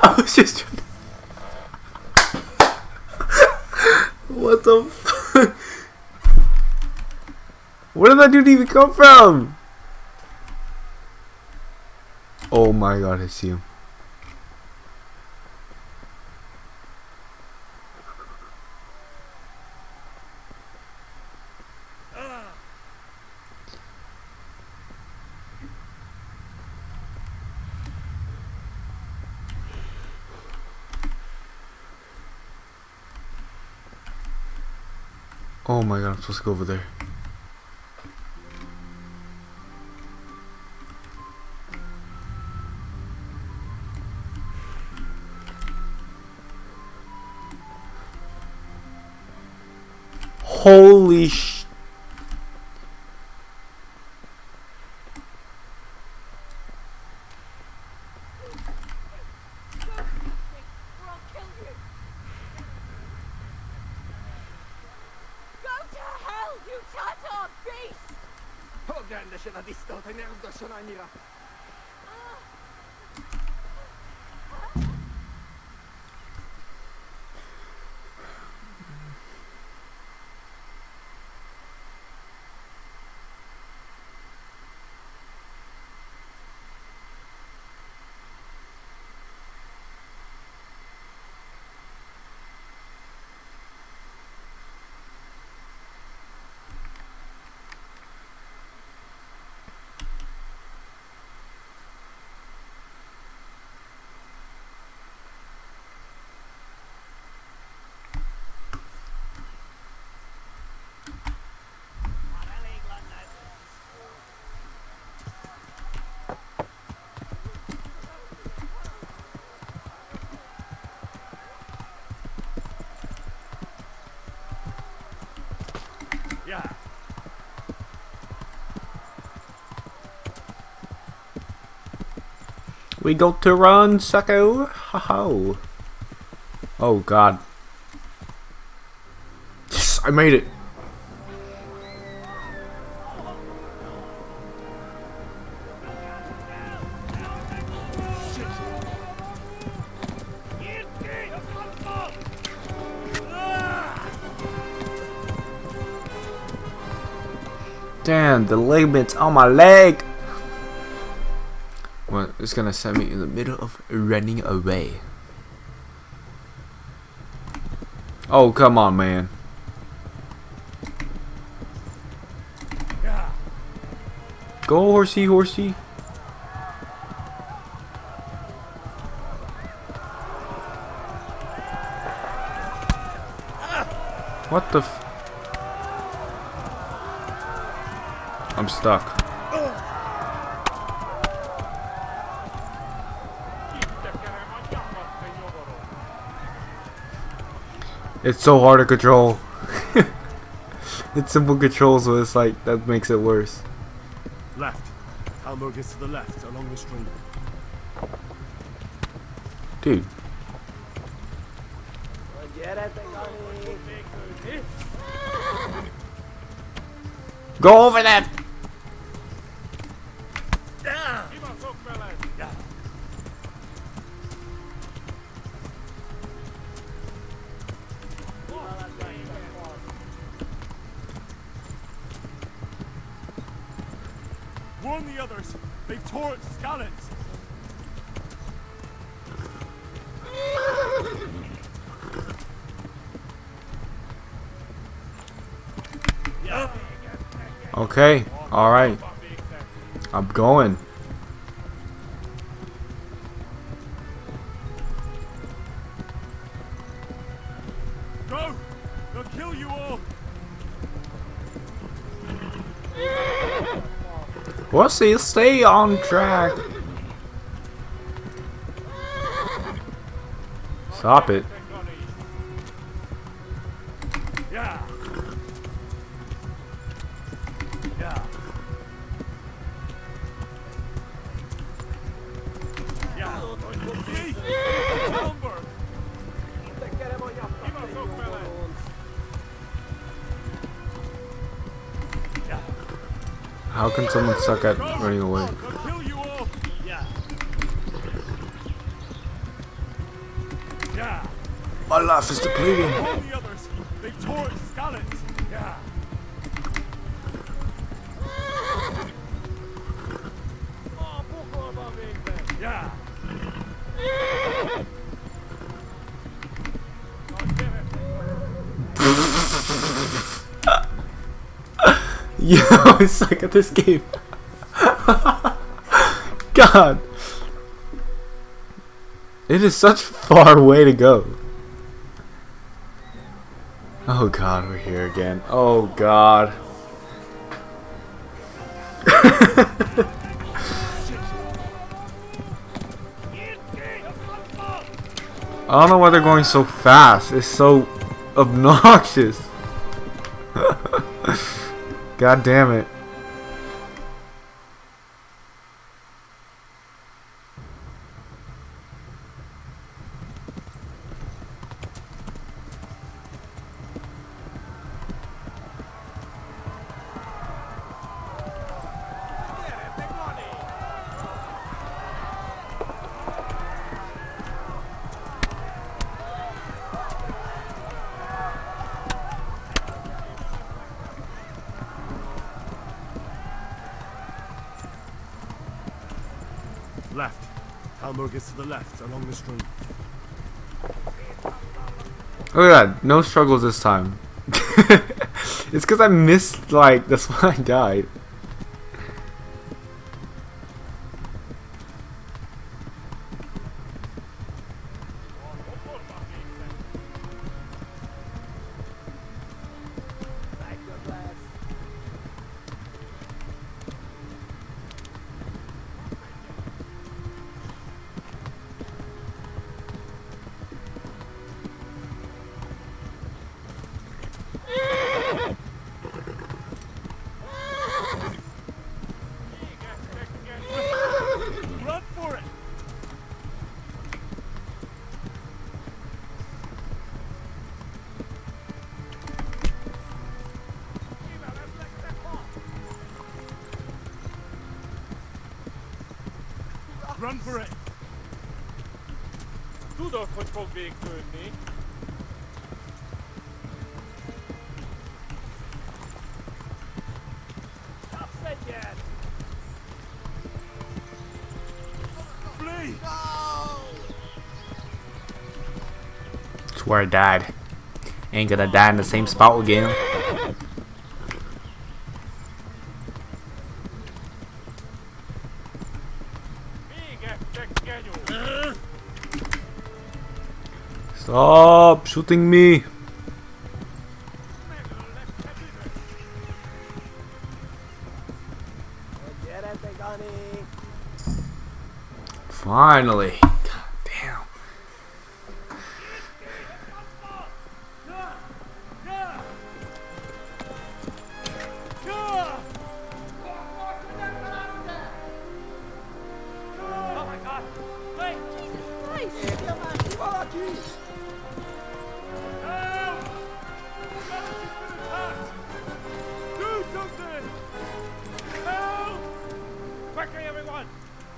I was just trying to... What the fuck? Where did that dude even come from? Oh my god, I see him. Oh my god, I'm supposed to go over there. Holy sh... We got to run, sucko! Ho-ho! Oh god. Yes, I made it! Damn, the ligaments on my leg! Well, it's gonna send me in the middle of running away. Oh, come on, man. Go, horsey, horsey. What the f... I'm stuck. It's so hard to control. It's simple controls, so it's like, that makes it worse. Left. Almor gets to the left, along the stream. Dude. Go over that! Warn the others! They've tore its scallops! Okay, alright. I'm going. Go! They'll kill you all! What's he? Stay on track. Stop it. Yeah. Yeah. Yeah. How can someone suck at running away? My life is depleting. Yo, I suck at this game. God. It is such a far way to go. Oh god, we're here again. Oh god. I don't know why they're going so fast. It's so obnoxious. God damn it. Left. Talmor gets to the left, along the stream. Oh yeah, no struggles this time. It's because I missed, like, that's why I died. Run for it! Run for it! Tudod, hogy fog végtődni. Kapszedjen! Flee! That's where I died. Ain't gonna die in the same spot again. Stop shooting me. Finally. God damn. Oh my god! Wait! Jesus Christ! Ziyoou-vachi! Help! Relative's been attacked! Do something! Help! Quickly, everyone!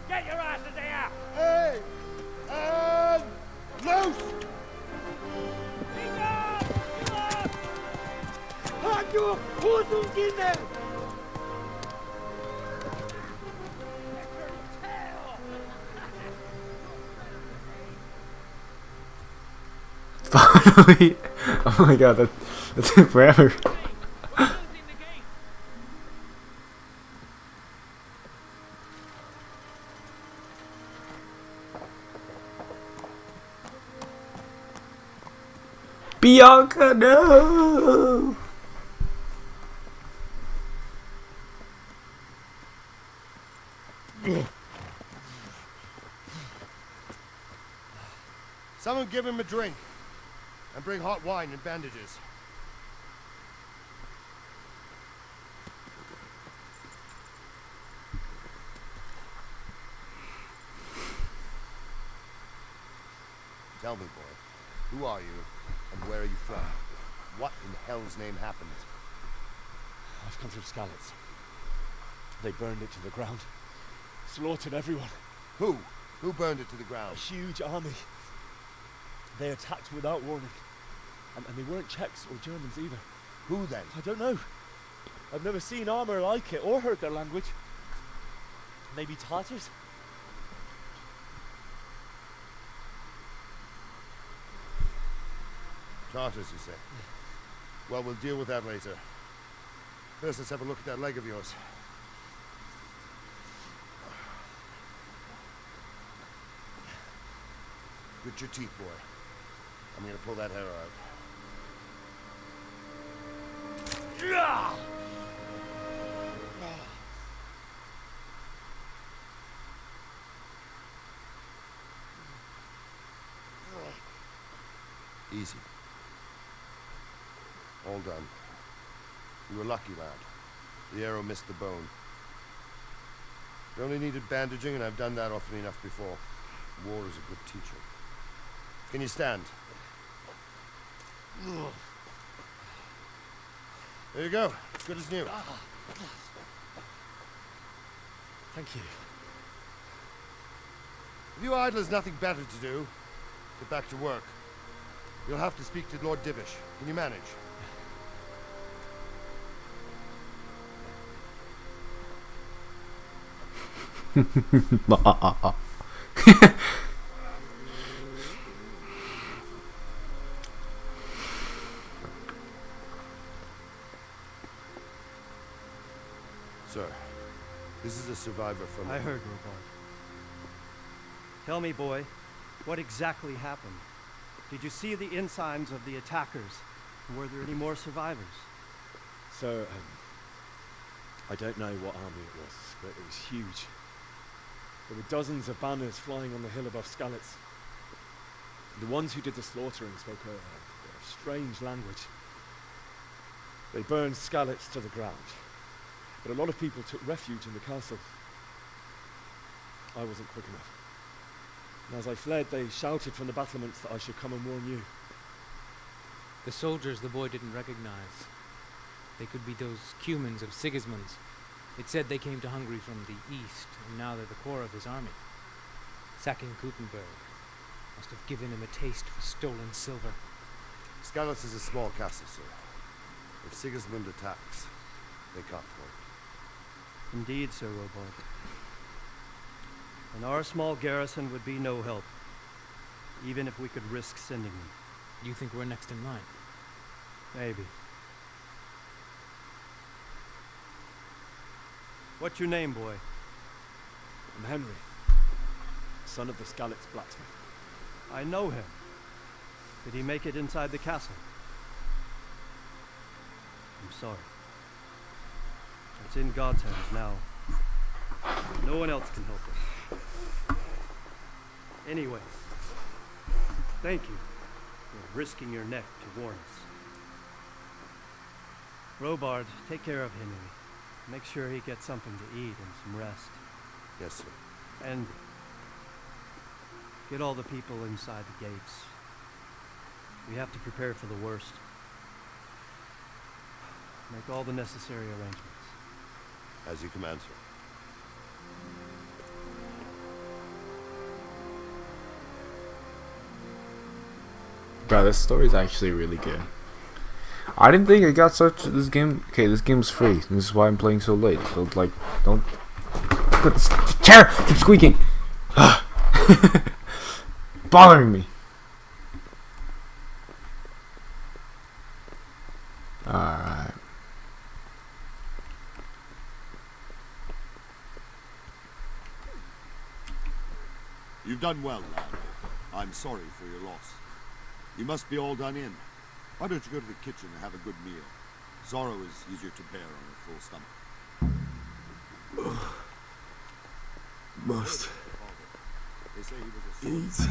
Get your asses here! Hey! And loose! Hanyo! Huzungine! Finally. Oh my god, that took forever. Bianca, no! Someone give him a drink. And bring hot wine and bandages. Tell me, boy, who are you, and where are you from? What in hell's name happened? I've come through Skalitz. They burned it to the ground. Slaughtered everyone. Who? Who burned it to the ground? A huge army. They attacked without warning. And they weren't Czechs or Germans either. Who then? I don't know. I've never seen armor like it or heard their language. Maybe Tatars? Tartars, you say? Well, we'll deal with that later. First, let's have a look at that leg of yours. Grit your teeth, boy. I'm gonna pull that hair out. Easy. All done. You were lucky, lad. The arrow missed the bone. You only needed bandaging, and I've done that often enough before. War is a good teacher. Can you stand? There you go. Good as new. Thank you. If you idlers nothing better to do, get back to work. You'll have to speak to Lord Divish. Can you manage? Sir, this is a survivor from... I heard, Robard. Tell me, boy, what exactly happened? Did you see the ensigns of the attackers? Were there any more survivors? So, I don't know what army it was, but it was huge. There were dozens of banners flying on the hill above Skalitz. The ones who did the slaughtering spoke a strange language. They burned Skalitz to the ground, but a lot of people took refuge in the castle. I wasn't quick enough. And as I fled, they shouted from the battlements that I should come and warn you. The soldiers the boy didn't recognize. They could be those Cumans of Sigismund's. It said they came to Hungary from the east, and now they're the core of his army. Sacking Kuttenberg must have given him a taste for stolen silver. Skalitz is a small castle, sir. If Sigismund attacks, they can't hold. Indeed, Sir Robard. And our small garrison would be no help, even if we could risk sending them. You think we're next in line? Maybe. What's your name, boy? I'm Henry, son of the Skalitz blacksmith. I know him. Did he make it inside the castle? I'm sorry. It's in God's hands now. No one else can help us. Anyway, thank you for risking your neck to warn us. Robard, take care of Henry. Make sure he gets something to eat and some rest. Yes, sir. And get all the people inside the gates. We have to prepare for the worst. Make all the necessary arrangements. As you command, sir. Bro, this story's actually really good. I didn't think it got such this game. Okay, this game's free. This is why I'm playing so late. So like, don't put this chair keep squeaking. Bothering me. Alright. You've done well, lad. I'm sorry for your loss. You must be all done in. Why don't you go to the kitchen and have a good meal? Sorrow is easier to bear on a full stomach. Must They say he was a eat. sword.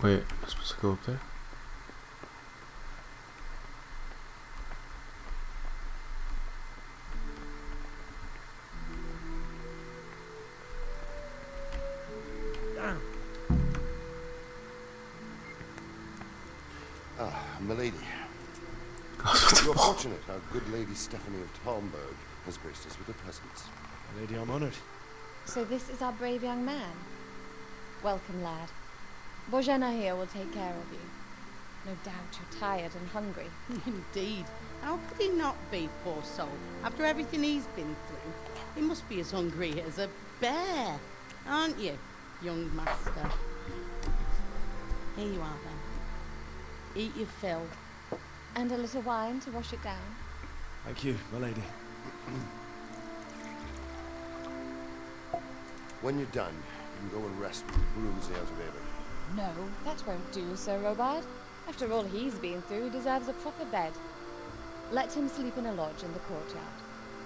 Wait, am I supposed to go up there? Ah, milady. You are fortunate our good lady Stephanie of Talmberg has graced us with her presence. Lady, I'm honored. So this is our brave young man. Welcome, lad. Bojana here will take care of you. No doubt you're tired and hungry. Indeed. How could he not be, poor soul? After everything he's been through, he must be as hungry as a bear, aren't you, young master? Here you are, then. Eat your fill. And a little wine to wash it down. Thank you, my lady. When you're done, you can go and rest with the grooms out of Eva. No, that won't do, Sir Robard. After all he's been through, he deserves a proper bed. Let him sleep in a lodge in the courtyard.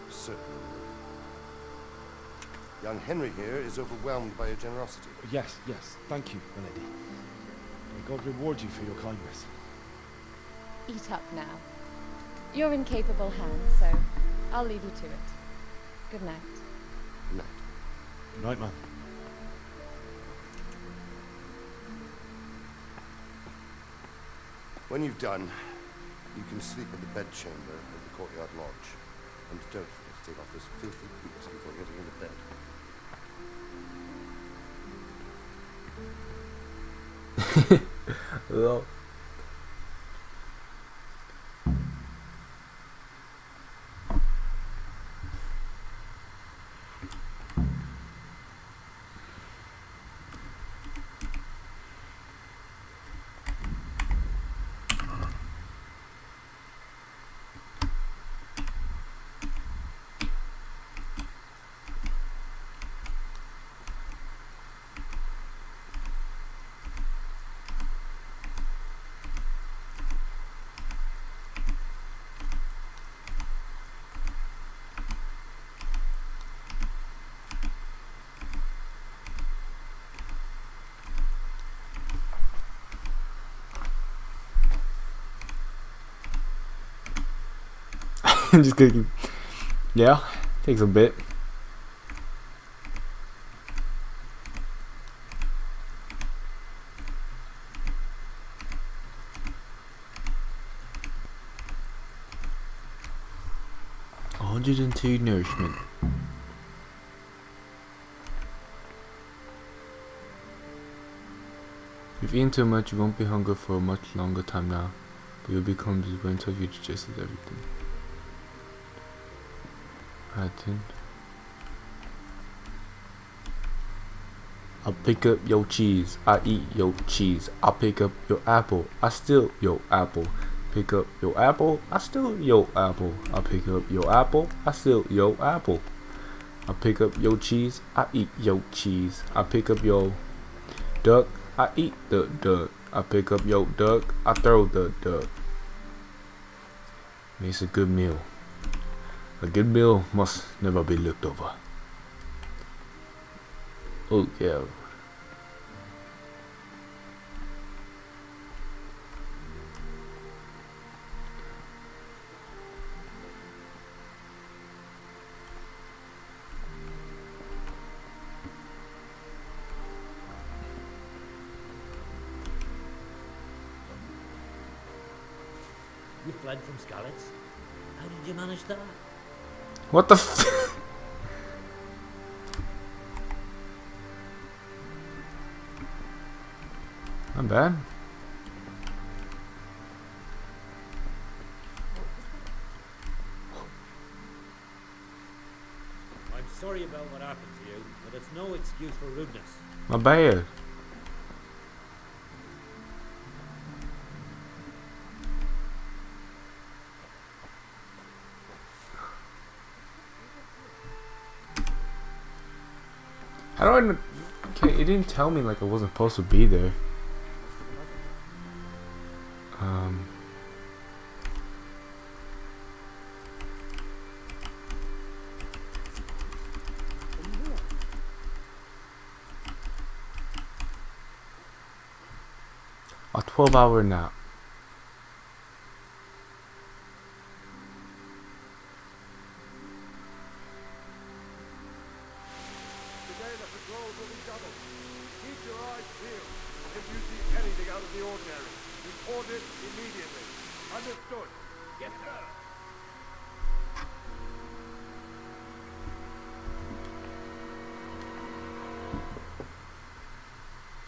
Certainly. Young Henry here is overwhelmed by your generosity. Yes, thank you, my lady. May God reward you for your kindness. Eat up now. You're in capable hands, so I'll leave you to it. Good night. Good night. Good night, ma'am. When you've done, you can sleep in the bedchamber of the courtyard lodge. And don't forget to take off those filthy boots before getting into bed. Lol. Just cooking. Yeah, takes a bit. $102 nourishment. If you've eaten too much, you won't be hungry for a much longer time now, but you'll become disappointed if you digest everything. I'll pick up your cheese, I eat your cheese. I'll pick up your apple, I steal your apple. Pick up your apple, I steal your apple. I'll pick up your apple, I steal your apple. I'll pick up your cheese, I eat your cheese. I pick up your duck, I eat the duck. I pick up your duck, I throw the duck. Makes a good meal. A good meal must never be looked over. Oh yeah. You fled from Skalitz? How did you manage that? What the f- Not bad. I'm sorry about what happened to you, but it's no excuse for rudeness. My bad. How do I know? Okay, it didn't tell me like I wasn't supposed to be there. A 12-hour nap. Today the patrols will be doubled. Keep your eyes peeled. If you see anything out of the ordinary, report it immediately. Understood? Yes, sir.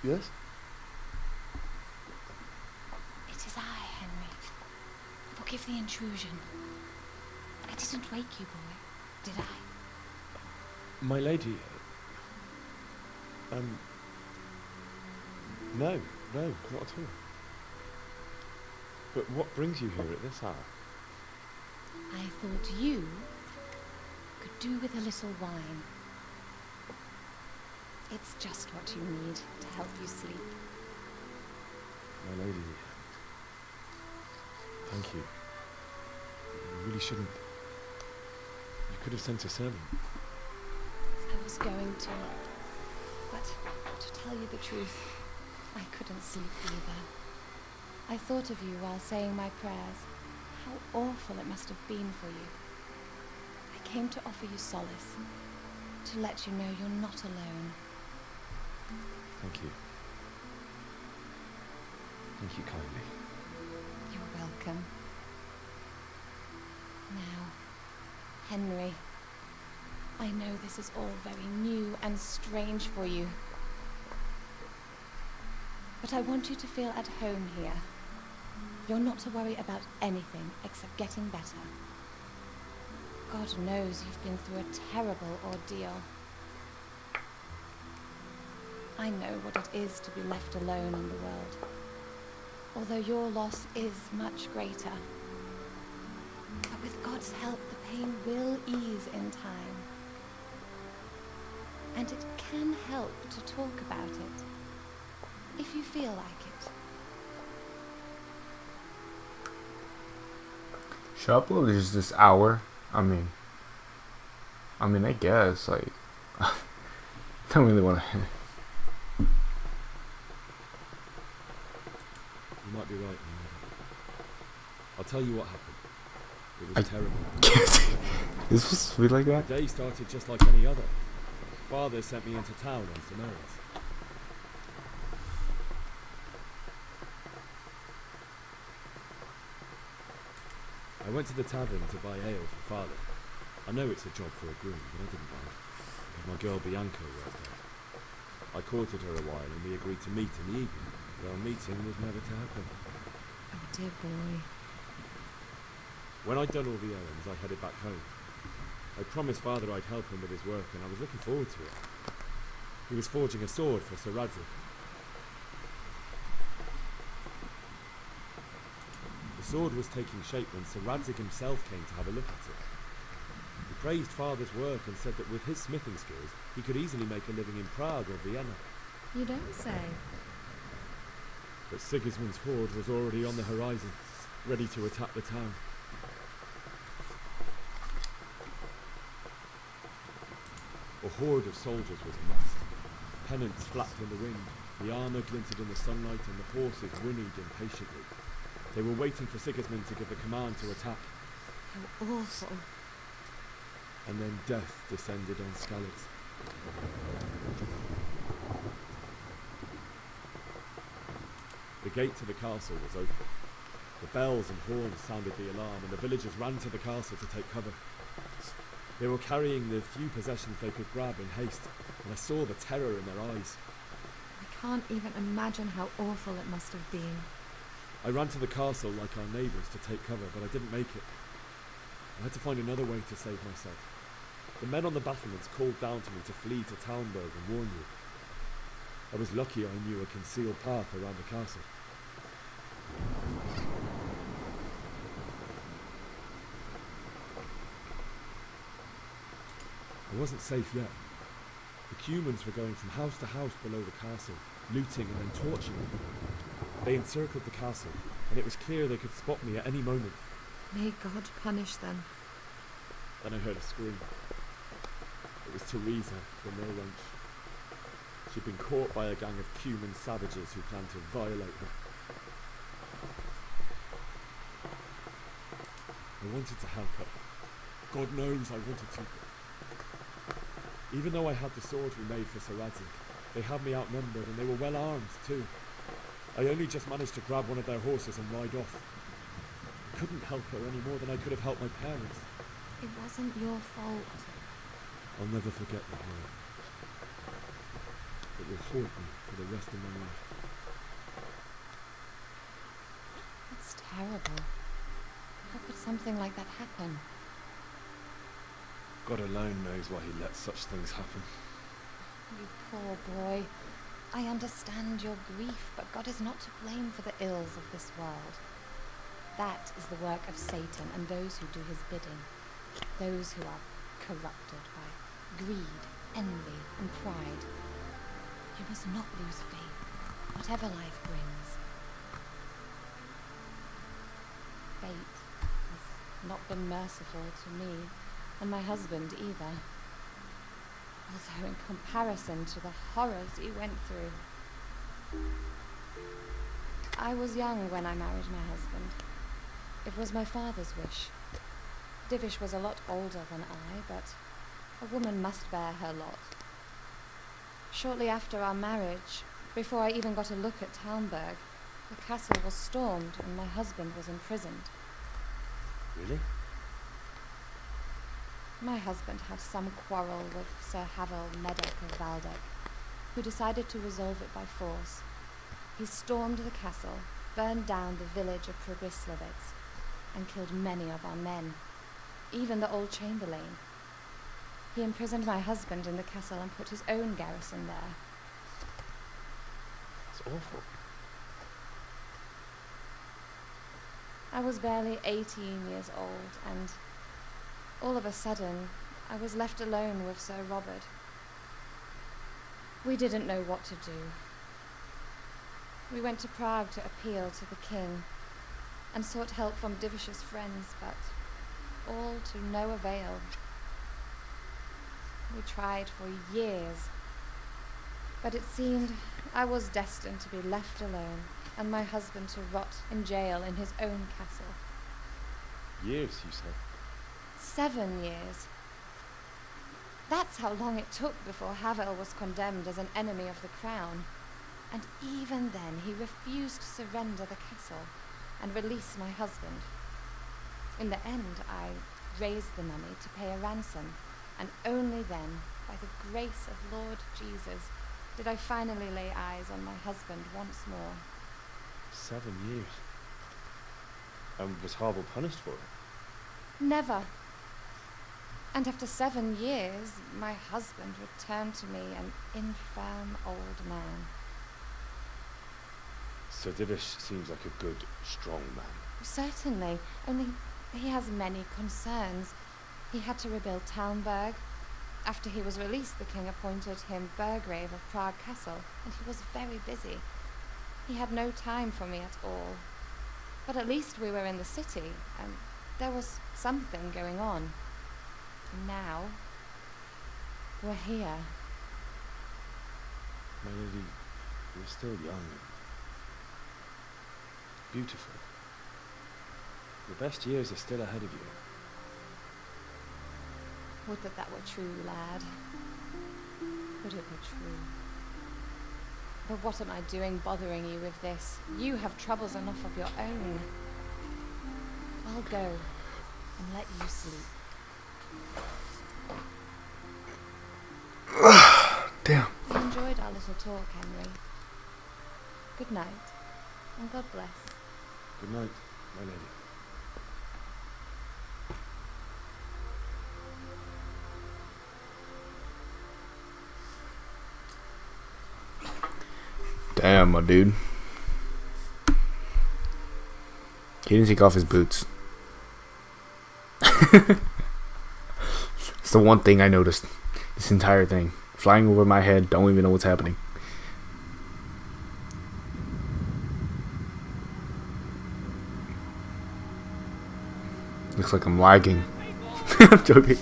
Yes? It is Forgive the intrusion. I didn't wake you, boy, did I? My lady... No, not at all. But what brings you here at this hour? I thought you could do with a little wine. It's just what you need to help you sleep. My lady... Thank you. You really shouldn't. You could have sent a servant. I was going to, but to tell you the truth, I couldn't sleep either. I thought of you while saying my prayers. How awful it must have been for you. I came to offer you solace, to let you know you're not alone. Thank you. Thank you kindly. You're welcome. Now, Henry, I know this is all very new and strange for you, but I want you to feel at home here. You're not to worry about anything except getting better. God knows you've been through a terrible ordeal. I know what it is to be left alone in the world, although your loss is much greater. But with God's help, the pain will ease in time. And it can help to talk about it, if you feel like it. Should I upload just this hour? I mean, I guess, like, I don't really want to. You might be right, I'll tell you what happened. It was terrible. This was supposed to be like that? The day started just like any other. Father sent me into town on some errands. I went to the tavern to buy ale for Father. I know it's a job for a groom, but I didn't mind, because my girl Bianca worked there. I courted her a while and we agreed to meet in the evening, but our meeting was never to happen. Oh dear boy. When I'd done all the errands, I headed back home. I promised Father I'd help him with his work, and I was looking forward to it. He was forging a sword for Sir Radzik. The sword was taking shape when Sir Radzik himself came to have a look at it. He praised Father's work and said that with his smithing skills, he could easily make a living in Prague or Vienna. You don't say. But Sigismund's horde was already on the horizon, ready to attack the town. A horde of soldiers was amassed. Pennants flapped in the wind, the armour glinted in the sunlight, and the horses whinnied impatiently. They were waiting for Sigismund to give the command to attack. How awful. And then death descended on Skalitz. The gate to the castle was open. The bells and horns sounded the alarm, and the villagers ran to the castle to take cover. They were carrying the few possessions they could grab in haste, and I saw the terror in their eyes. I can't even imagine how awful it must have been. I ran to the castle like our neighbours to take cover, but I didn't make it. I had to find another way to save myself. The men on the battlements called down to me to flee to Townburg and warn you. I was lucky I knew a concealed path around the castle. I wasn't safe yet. The Cumans were going from house to house below the castle, looting and then torching me. They encircled the castle, and it was clear they could spot me at any moment. May God punish them. Then I heard a scream. It was Teresa, the mill wench. She'd been caught by a gang of Cuman savages who planned to violate her. I wanted to help her. God knows I wanted to. Even though I had the sword we made for Sir Radzik, they had me outnumbered and they were well armed too. I only just managed to grab one of their horses and ride off. I couldn't help her any more than I could have helped my parents. It wasn't your fault. I'll never forget that night. It will haunt me for the rest of my life. It's terrible. How could something like that happen? God alone knows why he lets such things happen. You poor boy. I understand your grief, but God is not to blame for the ills of this world. That is the work of Satan and those who do his bidding. Those who are corrupted by greed, envy, and pride. You must not lose faith, whatever life brings. Fate has not been merciful to me, and my husband either. Also in comparison to the horrors he went through. I was young when I married my husband. It was my father's wish. Divish was a lot older than I, but a woman must bear her lot. Shortly after our marriage, before I even got a look at Talmberg, the castle was stormed and my husband was imprisoned. Really? My husband had some quarrel with Sir Havel Medek of Valdek, who decided to resolve it by force. He stormed the castle, burned down the village of Progrislovitz, and killed many of our men, even the old chamberlain. He imprisoned my husband in the castle and put his own garrison there. That's awful. I was barely 18 years old, and all of a sudden, I was left alone with Sir Robert. We didn't know what to do. We went to Prague to appeal to the king, and sought help from Divish's friends, but all to no avail. We tried for years, but it seemed I was destined to be left alone, and my husband to rot in jail in his own castle. Years, you said? 7 years. That's how long it took before Havel was condemned as an enemy of the crown. And even then, he refused to surrender the castle and release my husband. In the end, I raised the money to pay a ransom, and only then, by the grace of Lord Jesus, did I finally lay eyes on my husband once more. 7 years? And was Havel punished for it? Never. And after 7 years, my husband returned to me an infirm old man. Sir Divish seems like a good, strong man. Certainly, only he has many concerns. He had to rebuild Talmberg. After he was released, the king appointed him Burgrave of Prague Castle, and he was very busy. He had no time for me at all. But at least we were in the city, and there was something going on. And now, we're here. My lady, you're still young and beautiful. The best years are still ahead of you. Would that were true, lad. Would it were true. But what am I doing bothering you with this? You have troubles enough of your own. I'll go and let you sleep. Damn. You enjoyed our little talk, Henry. Good night, and God bless. Good night, my lady. Damn, my dude. He didn't take off his boots. It's the one thing I noticed. This entire thing. Flying over my head, don't even know what's happening. Looks like I'm lagging. I'm joking.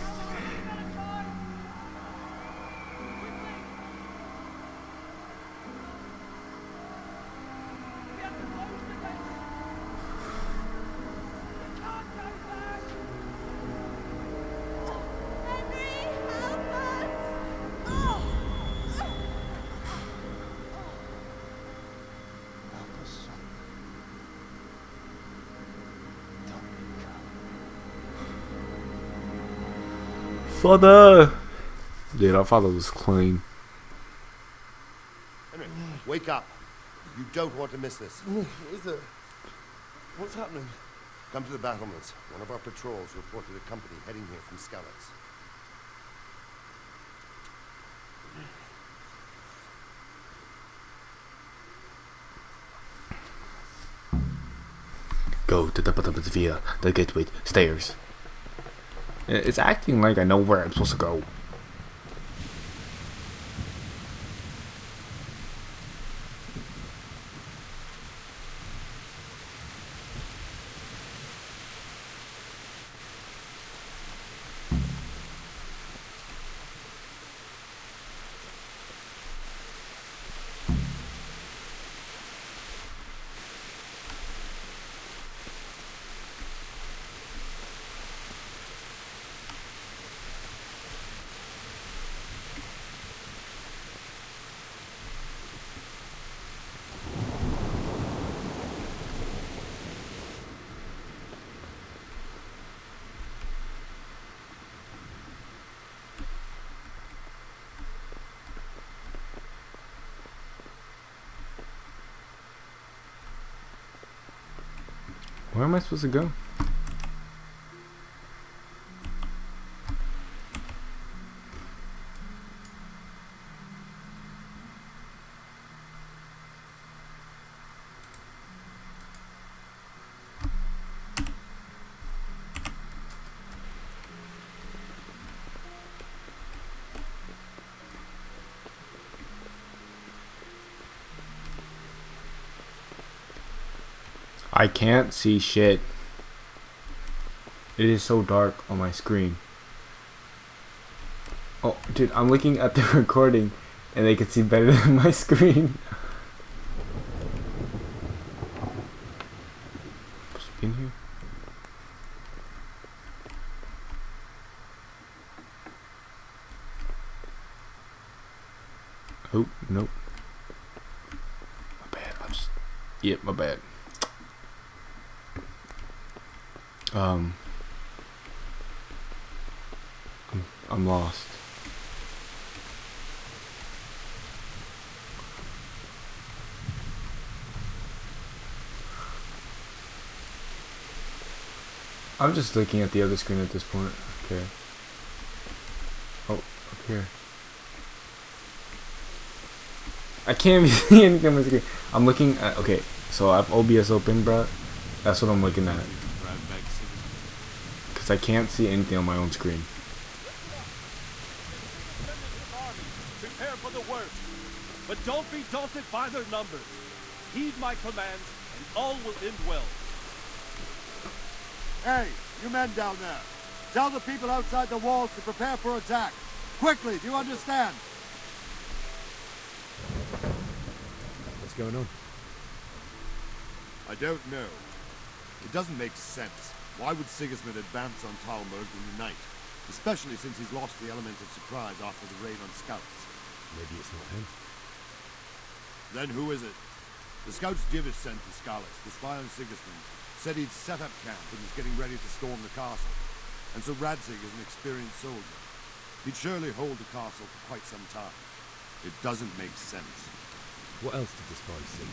Father! Dude, our father was clean. Henry, wake up. You don't want to miss this. Is there? What's happening? Come to the battlements. One of our patrols reported a company heading here from Skalitz. Go to the bottom of the via, the gateway stairs. It's acting like I know where I'm supposed to go. Where am I supposed to go? I can't see shit. It is so dark on my screen. Oh, dude, I'm looking at the recording and they can see better than my screen. In here? Oh, nope. My bad. Yep, my bad. I'm lost. I'm just looking at the other screen at this point. Okay. Oh, up here. I can't even see anything on my screen. I'm looking at, okay, so I have OBS open, bro. That's what I'm looking at. Because I can't see anything on my own screen. Prepare for the worst, but don't be daunted by their numbers. Heed my commands, and all will end well. Hey, you men down there. Tell the people outside the walls to prepare for attack. Quickly, do you understand? What's going on? I don't know. It doesn't make sense. Why would Sigismund advance on Talmberg in the night? Especially since he's lost the element of surprise after the raid on scouts. Maybe it's not him. Then who is it? The scouts Jivish sent to Skalitz to spy on Sigismund said he'd set up camp and was getting ready to storm the castle. And so Radzig is an experienced soldier. He'd surely hold the castle for quite some time. It doesn't make sense. What else did the spies see?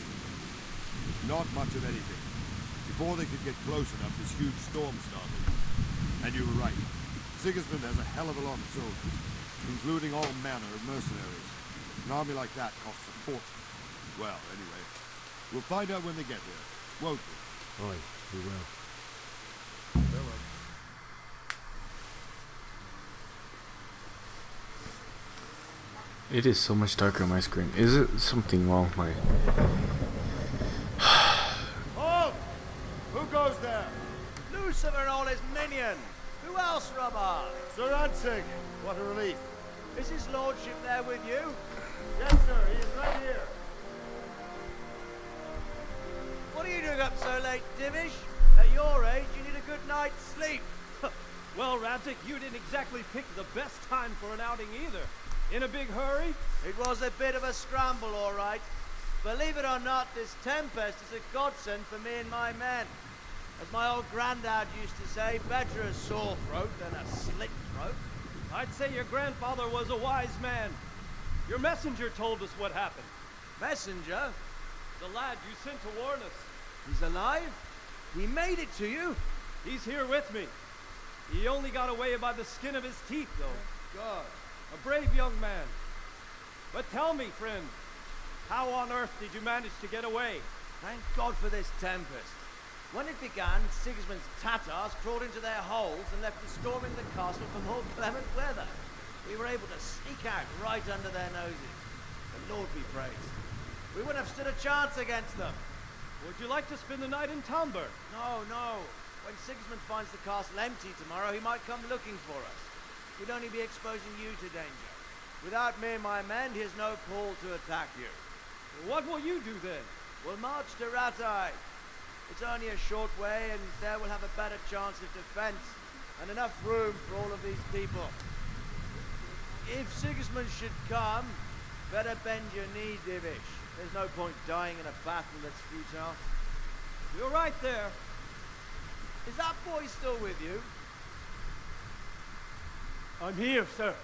Not much of anything. Before they could get close enough, this huge storm started. And you were right. Sigismund has a hell of a lot of soldiers, including all manner of mercenaries. An army like that costs a fortune. Well, anyway, we'll find out when they get here, won't we? Aye, we will. Farewell. It is so much darker on my screen. Is it something wrong with my... Halt! Who goes there? Lucifer and all his minions. Who else, Robber? Sir Radzig. What a relief. Is his lordship there with you? Yes, sir. He is right here. What are you doing up so late, Divish? At your age, you need a good night's sleep. Well, Radzig, you didn't exactly pick the best time for an outing either. In a big hurry? It was a bit of a scramble, all right. Believe it or not, this tempest is a godsend for me and my men. As my old granddad used to say, better a sore throat than a slit throat. I'd say your grandfather was a wise man. Your messenger told us what happened. Messenger? The lad you sent to warn us. He's alive? He made it to you? He's here with me. He only got away by the skin of his teeth, though. God. A brave young man. But tell me, friend, how on earth did you manage to get away? Thank God for this tempest. When it began, Sigismund's Tatars crawled into their holes and left us storming the castle for more clement weather. We were able to sneak out right under their noses. The Lord be praised. We wouldn't have stood a chance against them. Would you like to spend the night in Talmberg? No. When Sigismund finds the castle empty tomorrow, he might come looking for us. We'd only be exposing you to danger. Without me and my men, he has no call to attack you. What will you do then? We'll march to Ratai. It's only a short way, and there we'll have a better chance of defense, and enough room for all of these people. If Sigismund should come, better bend your knee, Divish. There's no point dying in a battle that's futile. You're right there. Is that boy still with you? I'm here, sir.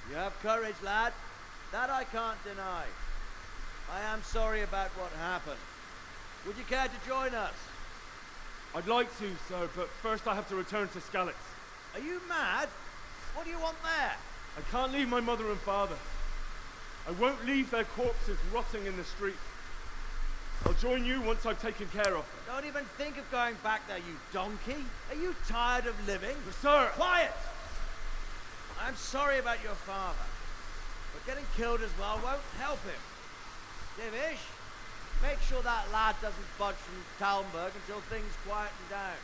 You have courage, lad. That I can't deny. I am sorry about what happened. Would you care to join us? I'd like to, sir, but first I have to return to Skalitz. Are you mad? What do you want there? I can't leave my mother and father. I won't leave their corpses rotting in the street. I'll join you once I've taken care of them. Don't even think of going back there, you donkey. Are you tired of living? Sir! Quiet! I'm sorry about your father, but getting killed as well won't help him. Divish, make sure that lad doesn't budge from Talmberg until things quieten down.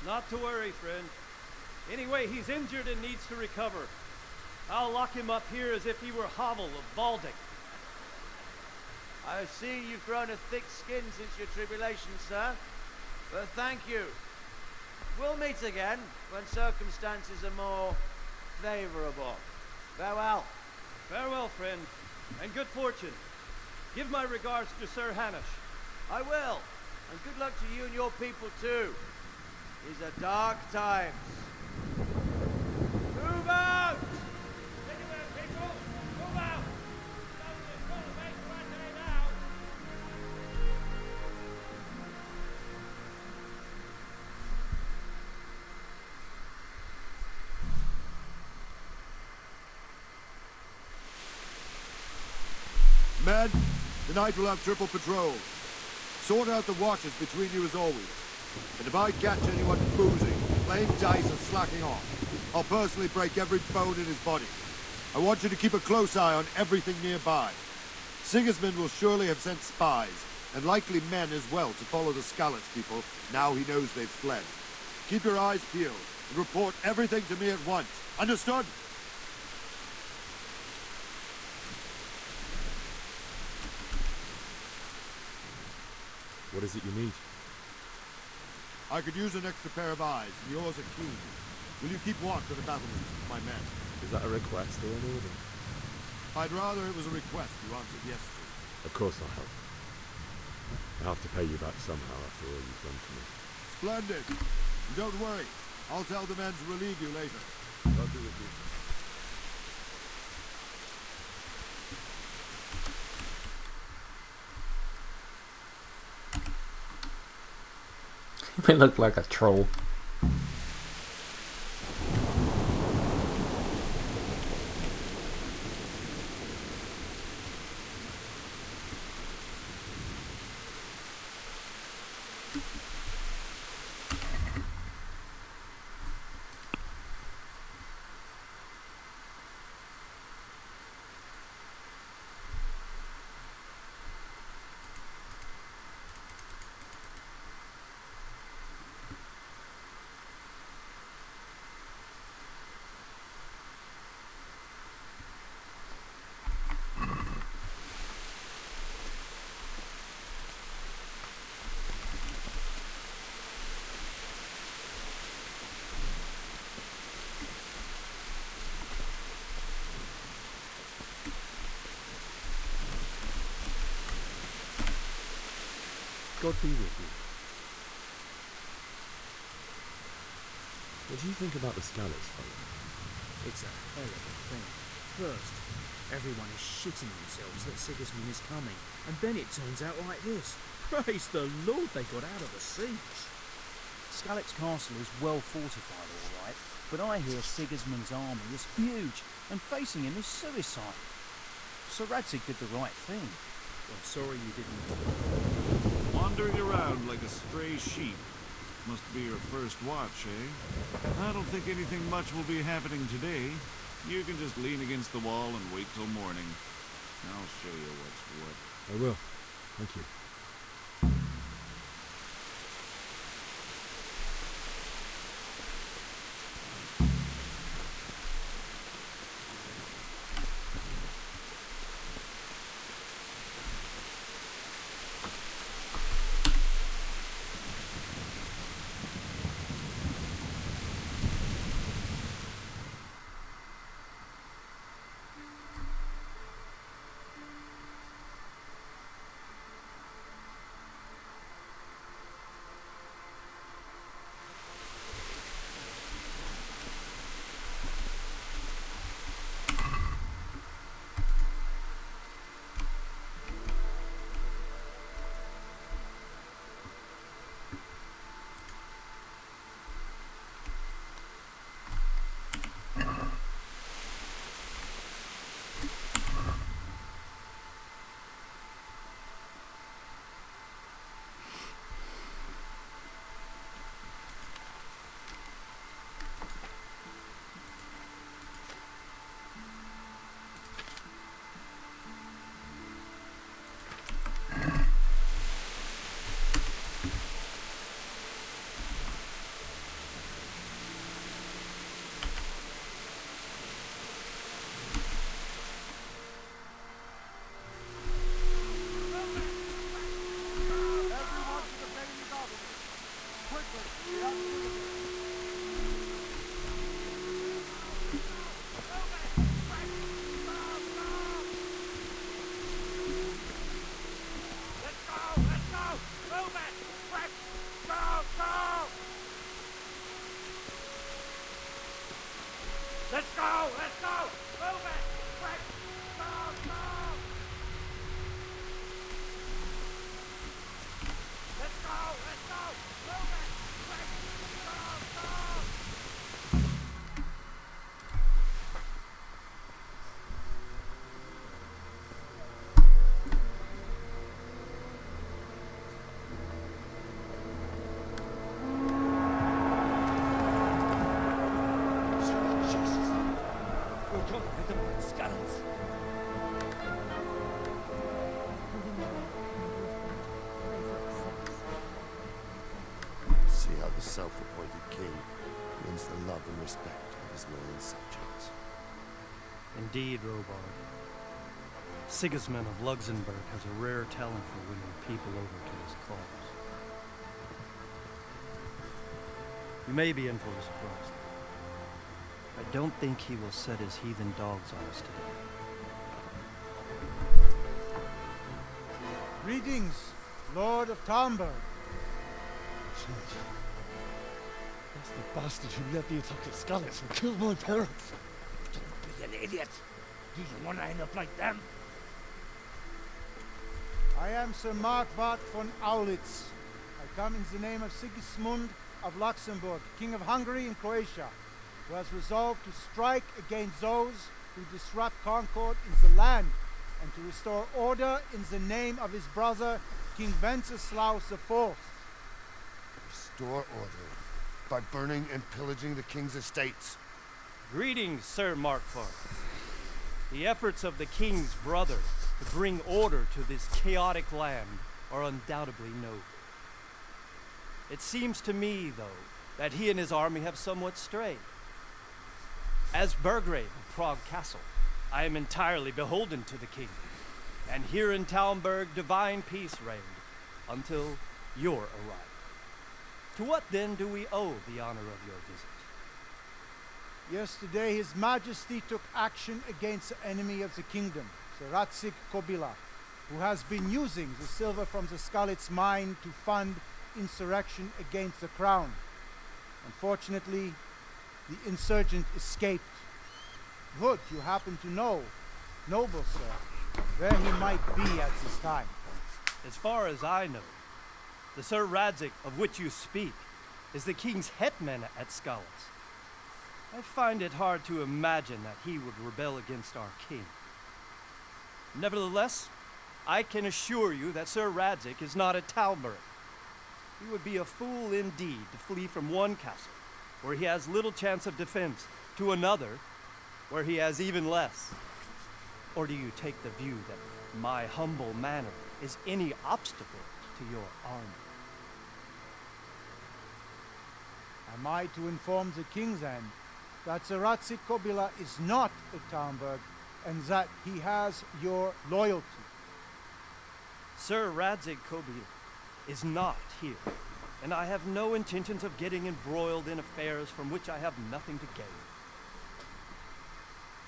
Not to worry, friend. Anyway, he's injured and needs to recover. I'll lock him up here as if he were Havel of Balding. I see you've grown a thick skin since your tribulation, sir. But thank you. We'll meet again when circumstances are more favorable. Farewell. Farewell, friend, and good fortune. Give my regards to Sir Hanush. I will, and good luck to you and your people too. These are dark times. Move out! Anywhere, people! Move out! Men, tonight we'll have triple patrols. Sort out the watches between you as always. And if I catch anyone boozing, playing dice or slacking off, I'll personally break every bone in his body. I want you to keep a close eye on everything nearby. Sigismund will surely have sent spies, and likely men as well, to follow the Skalitz people now he knows they've fled. Keep your eyes peeled, and report everything to me at once. Understood? What is it you need? I could use an extra pair of eyes, and yours are keen. Will you keep watch of the battlements with my men? Is that a request or an order? I'd rather it was a request you answered yes to. Of course I'll help. I have to pay you back somehow after all you've done for me. Splendid. And don't worry. I'll tell the men to relieve you later. I'll do it with you. He may look like a troll. God be with you. What do you think about the Skalitz fellow? It's a hell of a thing. First, everyone is shitting themselves that Sigismund is coming, and then it turns out like this. Praise the Lord they got out of the siege. Skalitz Castle is well fortified, all right, but I hear Sigismund's army is huge, and facing him is suicide. Sir Radzig did the right thing. I'm sorry you didn't. Wandering around like a stray sheep. Must be your first watch, eh? I don't think anything much will be happening today. You can just lean against the wall and wait till morning. I'll show you what's what. I will. Thank you. Self-appointed king wins the love and respect of his loyal subjects. Indeed, Robard. Sigismund of Luxembourg has a rare talent for winning people over to his cause. You may be in for a surprise. I don't think he will set his heathen dogs on us today. Greetings, Lord of Talmberg. That's the bastard who led the attack at Skalitz and killed my parents. Don't be an idiot. Do you want to end up like them? I am Sir Markvart von Aulitz. I come in the name of Sigismund of Luxembourg, King of Hungary and Croatia, who has resolved to strike against those who disrupt concord in the land and to restore order in the name of his brother, King Wenceslaus IV. Restore order by burning and pillaging the king's estates. Greetings, Sir Markvart. The efforts of the king's brother to bring order to this chaotic land are undoubtedly noble. It seems to me, though, that he and his army have somewhat strayed. As Burgrave of Prague Castle, I am entirely beholden to the king, and here in Talmberg divine peace reigned until your arrival. To what then do we owe the honor of your visit? Yesterday His Majesty took action against the enemy of the kingdom, Sir Radzig Kobyla, who has been using the silver from the Skalitz mine to fund insurrection against the crown. Unfortunately, the insurgent escaped. Would you happen to know, noble sir, where he might be at this time? As far as I know, The Sir Radzik of which you speak is the king's hetman at Skalitz. I find it hard to imagine that he would rebel against our king. Nevertheless, I can assure you that Sir Radzik is not a Talmud. He would be a fool indeed to flee from one castle, where he has little chance of defense, to another, where he has even less. Or do you take the view that my humble manner is any obstacle to your army? Am I to inform the king then that the Radzik Kobila is not a Talmberg and that he has your loyalty? Sir Radzik Kobila is not here, and I have no intentions of getting embroiled in affairs from which I have nothing to gain.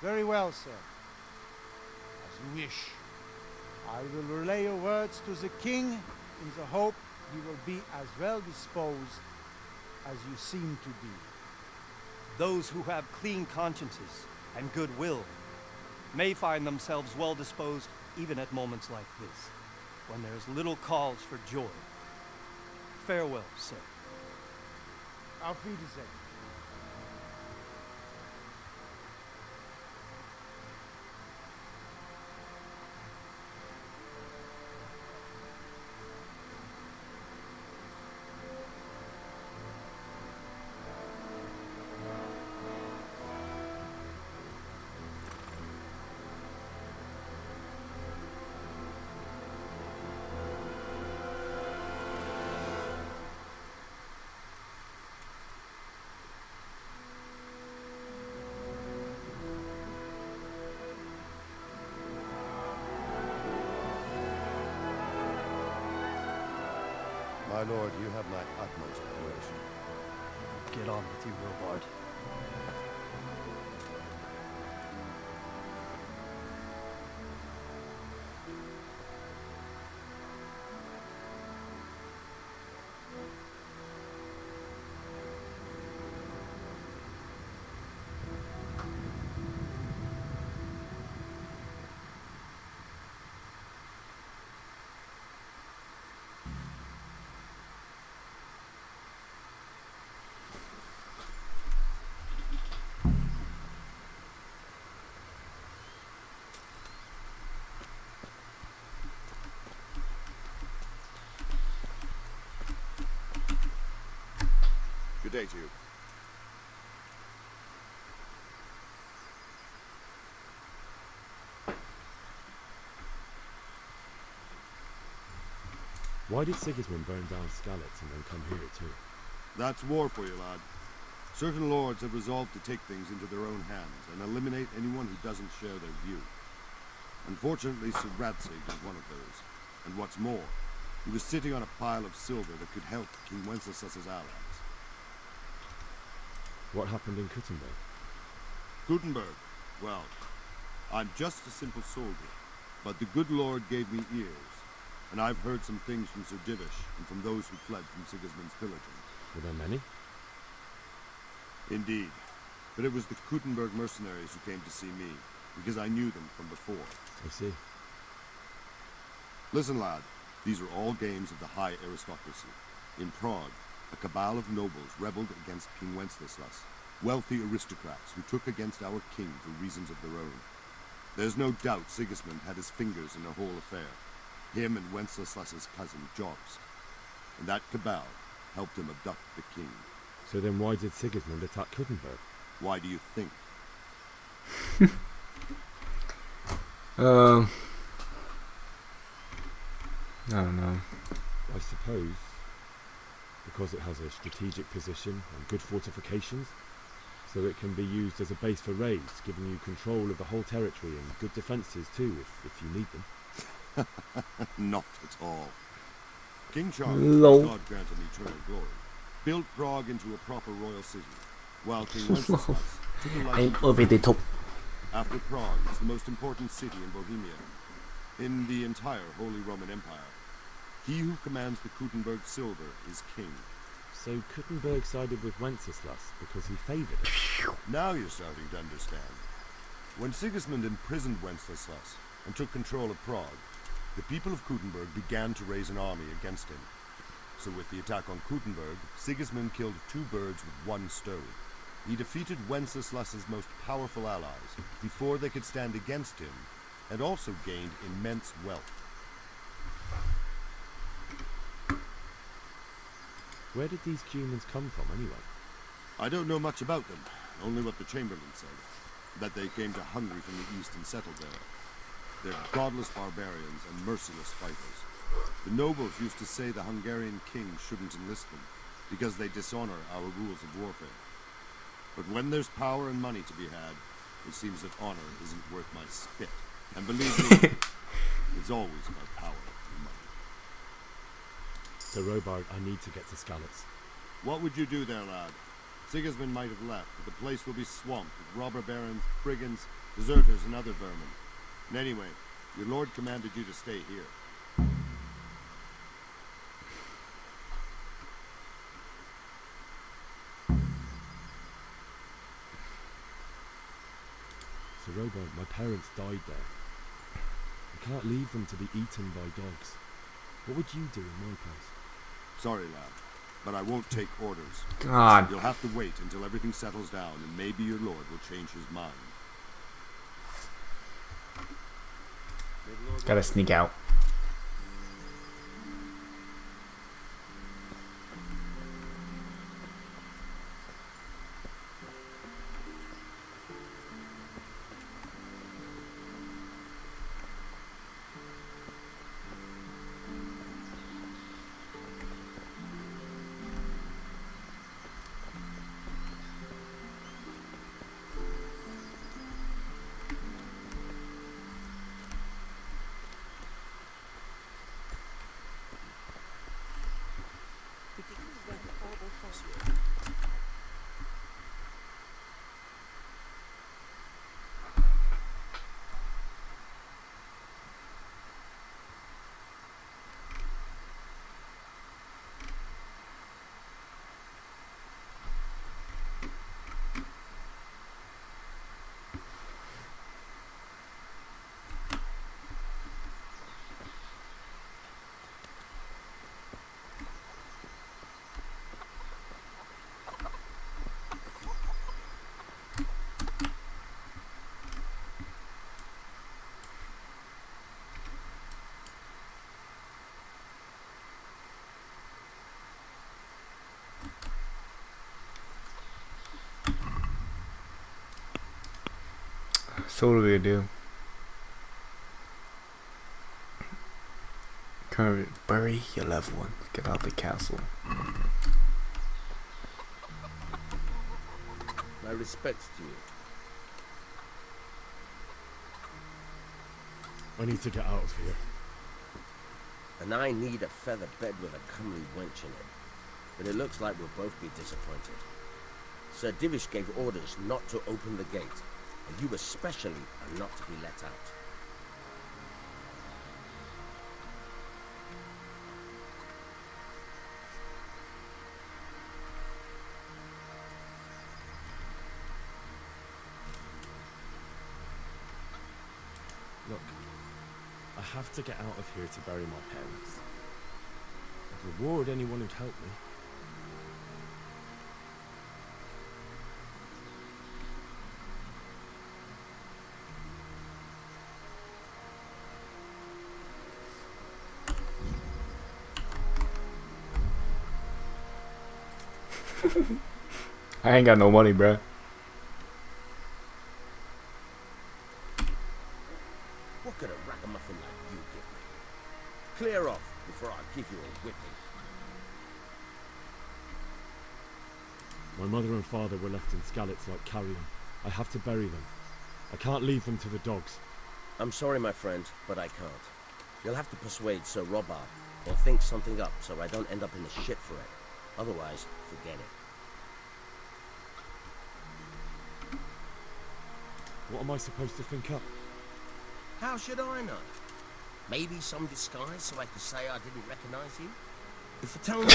Very well, sir. As you wish. I will relay your words to the king in the hope he will be as well disposed as you seem to be. Those who have clean consciences and goodwill may find themselves well disposed even at moments like this, when there is little cause for joy. Farewell, sir. Auf Wiedersehen. My lord, you have my utmost admiration. Get on with you, Robard. Good day to you. Why did Sigismund burn down Skalitz and then come here too? That's war for you, lad. Certain lords have resolved to take things into their own hands and eliminate anyone who doesn't share their view. Unfortunately, Sir Radzik is one of those. And what's more, he was sitting on a pile of silver that could help King Wenceslas's allies. What happened in Kuttenberg? Gutenberg? Well, I'm just a simple soldier, but the good Lord gave me ears, and I've heard some things from Sir Divish and from those who fled from Sigismund's pillaging. Were there many? Indeed, but it was the Kuttenberg mercenaries who came to see me, because I knew them from before. I see. Listen, lad, these are all games of the high aristocracy. In Prague, a cabal of nobles rebelled against King Wenceslas, wealthy aristocrats who took against our king for reasons of their own. There's no doubt Sigismund had his fingers in the whole affair, him and Wenceslas's cousin Jobst, and that cabal helped him abduct the king. So then why did Sigismund attack Kuttenberg? Why do you think? I don't know. I suppose because it has a strategic position and good fortifications, so it can be used as a base for raids, giving you control of the whole territory and good defences too, if you need them. Not at all. King Charles, God grant him eternal glory, built Prague into a proper royal city, while King Wenceslas took a liking to it. After Prague, it's the most important city in Bohemia, in the entire Holy Roman Empire. He who commands the Kuttenberg silver is king. So Kuttenberg sided with Wenceslas because he favoured him. Now you're starting to understand. When Sigismund imprisoned Wenceslas and took control of Prague, the people of Kuttenberg began to raise an army against him. So with the attack on Kuttenberg, Sigismund killed 2 birds with 1 stone. He defeated Wenceslas's most powerful allies before they could stand against him, and also gained immense wealth. Where did these humans come from, anyway? I don't know much about them, only what the Chamberlain said. That they came to Hungary from the east and settled there. They're godless barbarians and merciless fighters. The nobles used to say the Hungarian king shouldn't enlist them, because they dishonor our rules of warfare. But when there's power and money to be had, it seems that honor isn't worth my spit. And believe me, it's always about power and money. So, Robard, I need to get to Skalitz. What would you do there, lad? Sigismund might have left, but the place will be swamped with robber barons, brigands, deserters, and other vermin. And anyway, your lord commanded you to stay here. So, Robard, my parents died there. I can't leave them to be eaten by dogs. What would you do in my place? Sorry, lad, but I won't take orders. God. You'll have to wait until everything settles down, and maybe your lord will change his mind. Gotta sneak out. So what do we do? Kirari, bury your loved one. Get out of the castle. My respects to you. I need to get out of here. And I need a feather bed with a comely wench in it. But it looks like we'll both be disappointed. Sir Divish gave orders not to open the gate, and you especially are not to be let out. Look, I have to get out of here to bury my parents. I'd reward anyone who'd help me. I ain't got no money, bruh. What could a ragamuffin like you give me? Clear off before I give you a whipping. My mother and father were left in Skalitz like carrion. I have to bury them. I can't leave them to the dogs. I'm sorry, my friend, but I can't. You'll have to persuade Sir Robard, or think something up so I don't end up in the shit for it. Otherwise, forget it. What am I supposed to think up? How should I know? Maybe some disguise so I can say I didn't recognize you? If the town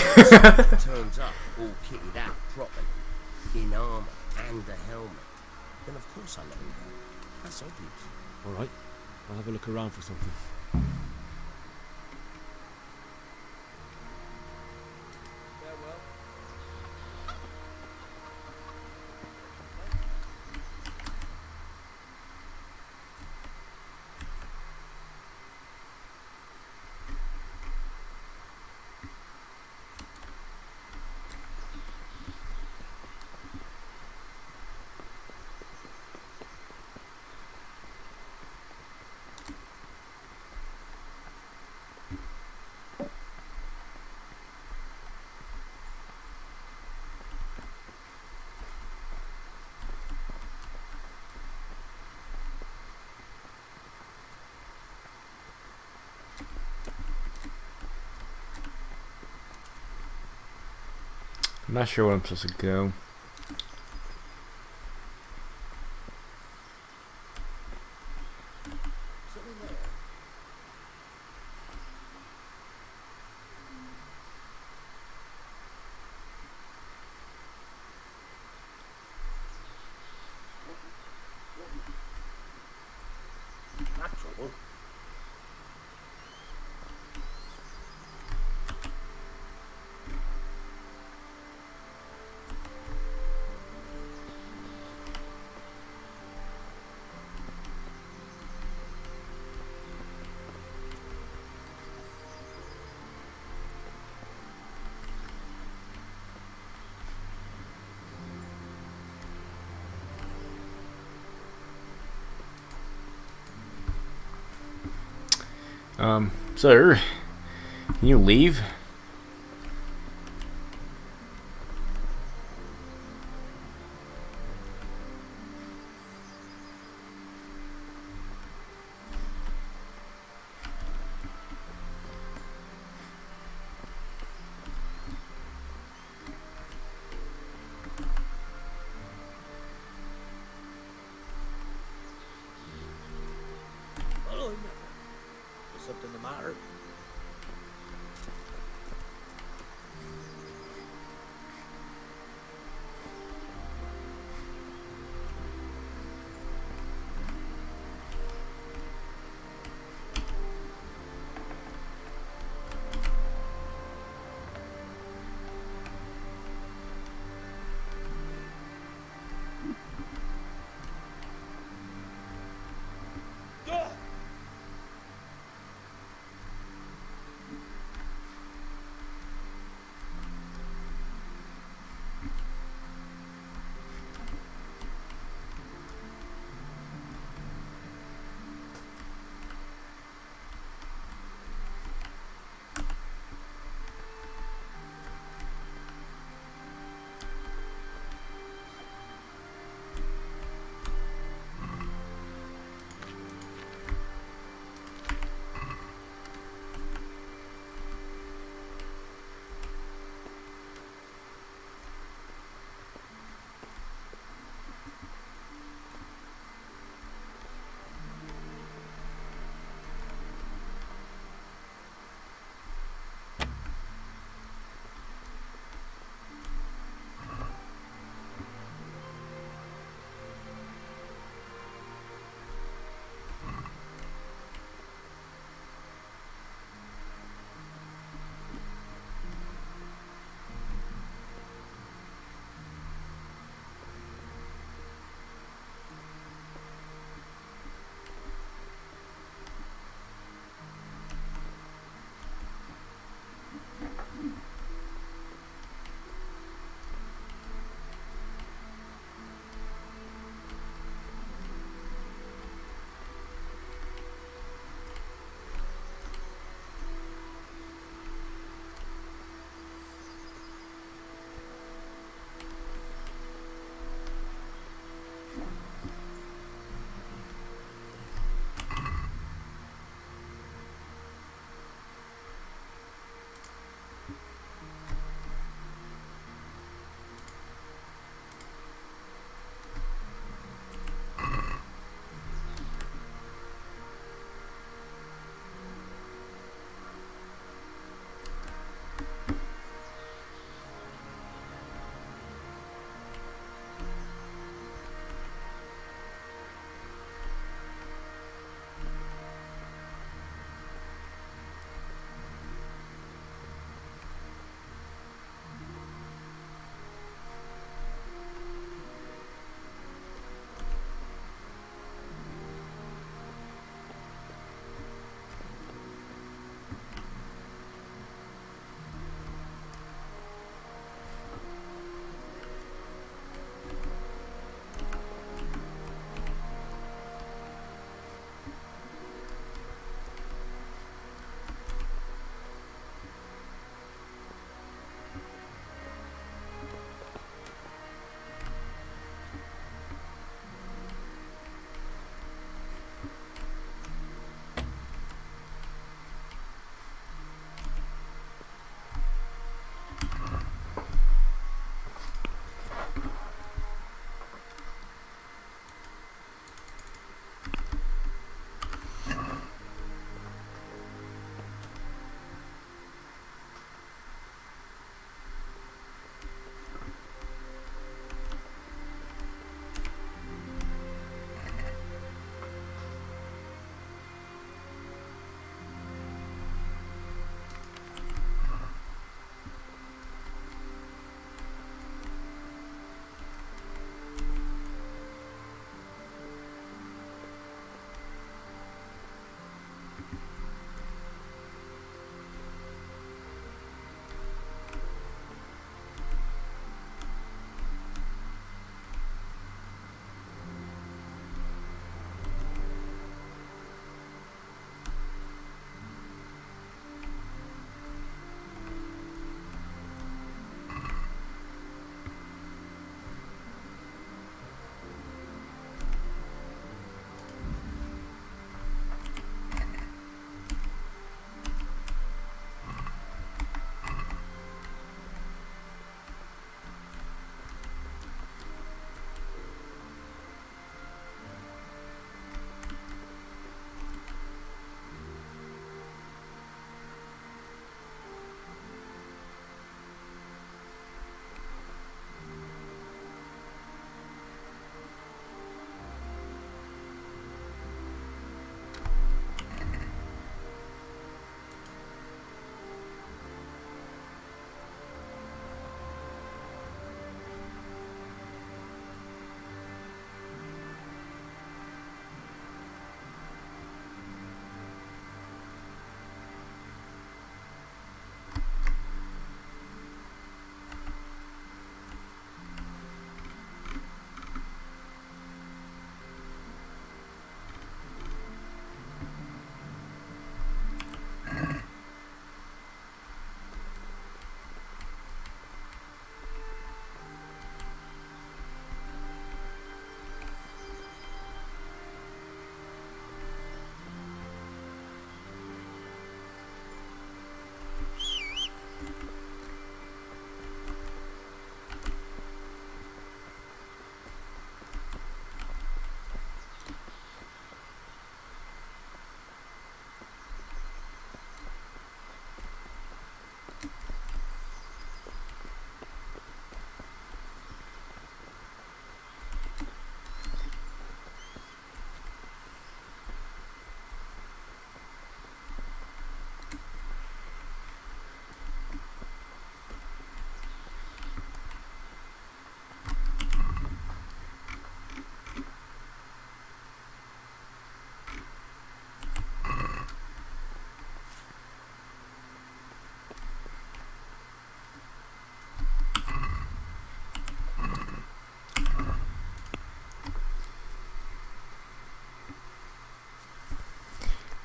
turns up all kitted out properly, in armor and a helmet, then of course I let him go. That's obvious. Alright, I'll have a look around for something. I'm not sure where I'm supposed to go. Natural. Sir, can you leave? Follow him. Is something the matter?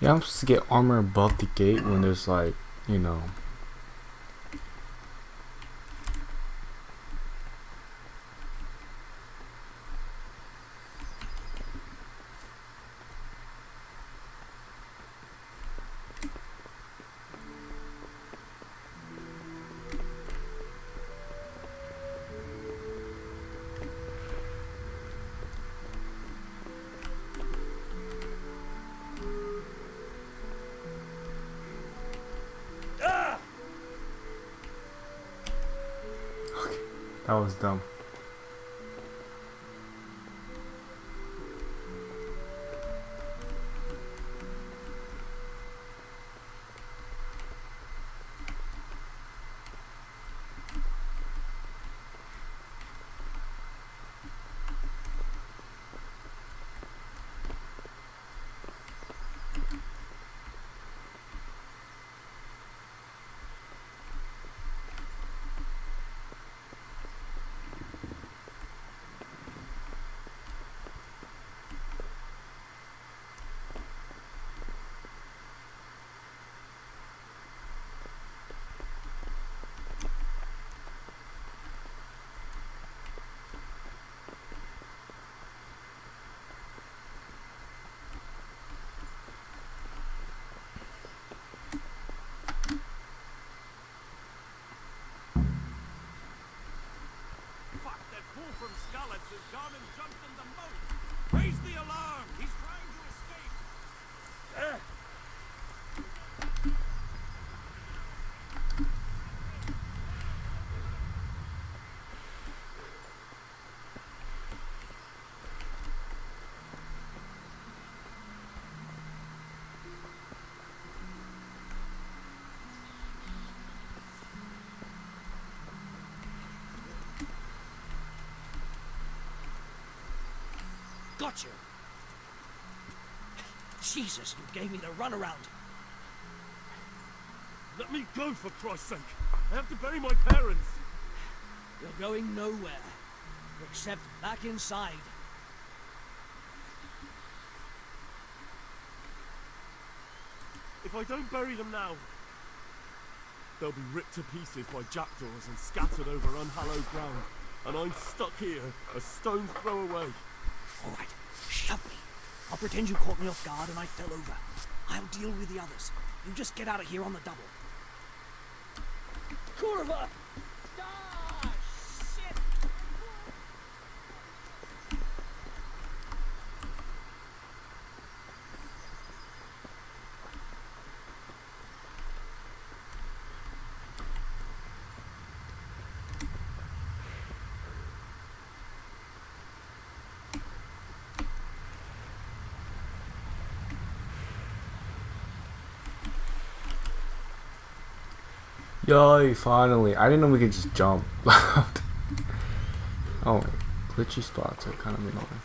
Yeah, I'm supposed to get armor above the gate when there's like, you know. That was dumb. From Skalitz has gone and jumped in the moat. Raise the alarm. He's trying to escape. Got you. Jesus, you gave me the runaround. Let me go, for Christ's sake. I have to bury my parents. You're going nowhere. Except back inside. If I don't bury them now, they'll be ripped to pieces by jackdaws and scattered over unhallowed ground. And I'm stuck here, a stone's throw away. All right, shove me. I'll pretend you caught me off guard and I fell over. I'll deal with the others. You just get out of here on the double. Kurva! Ah, shit! Yay, finally. I didn't know we could just jump. Oh, wait. Glitchy spots are kind of annoying.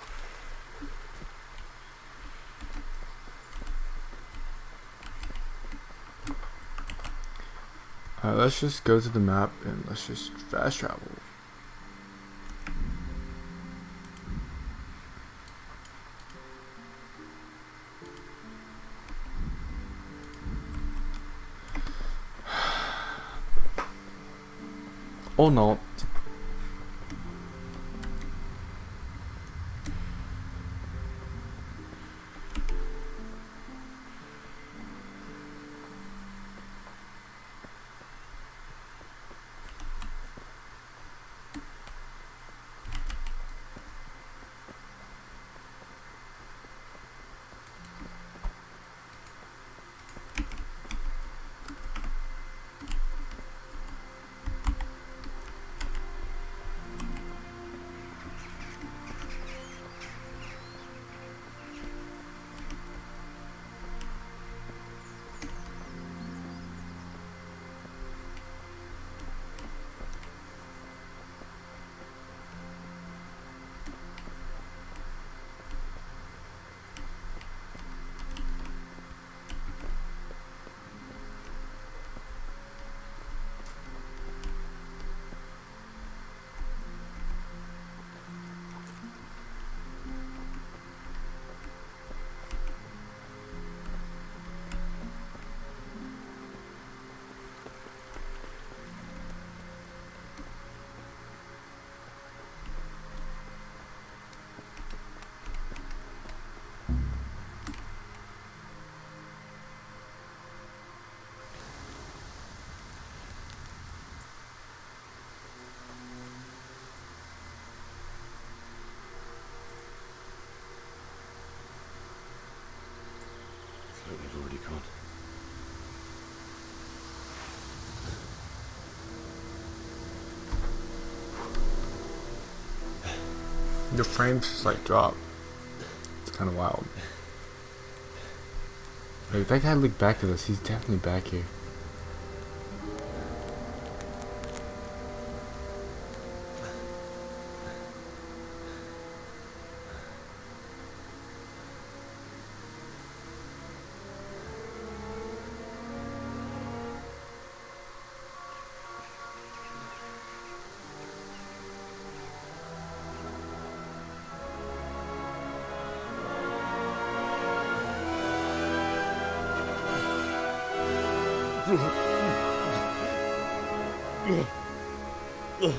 Alright, let's just go to the map and let's just fast travel. Oh no. hope they've already gone. The frames just like drop. It's kind of wild. Like, if that guy looked back at us, he's definitely back here. Ugh.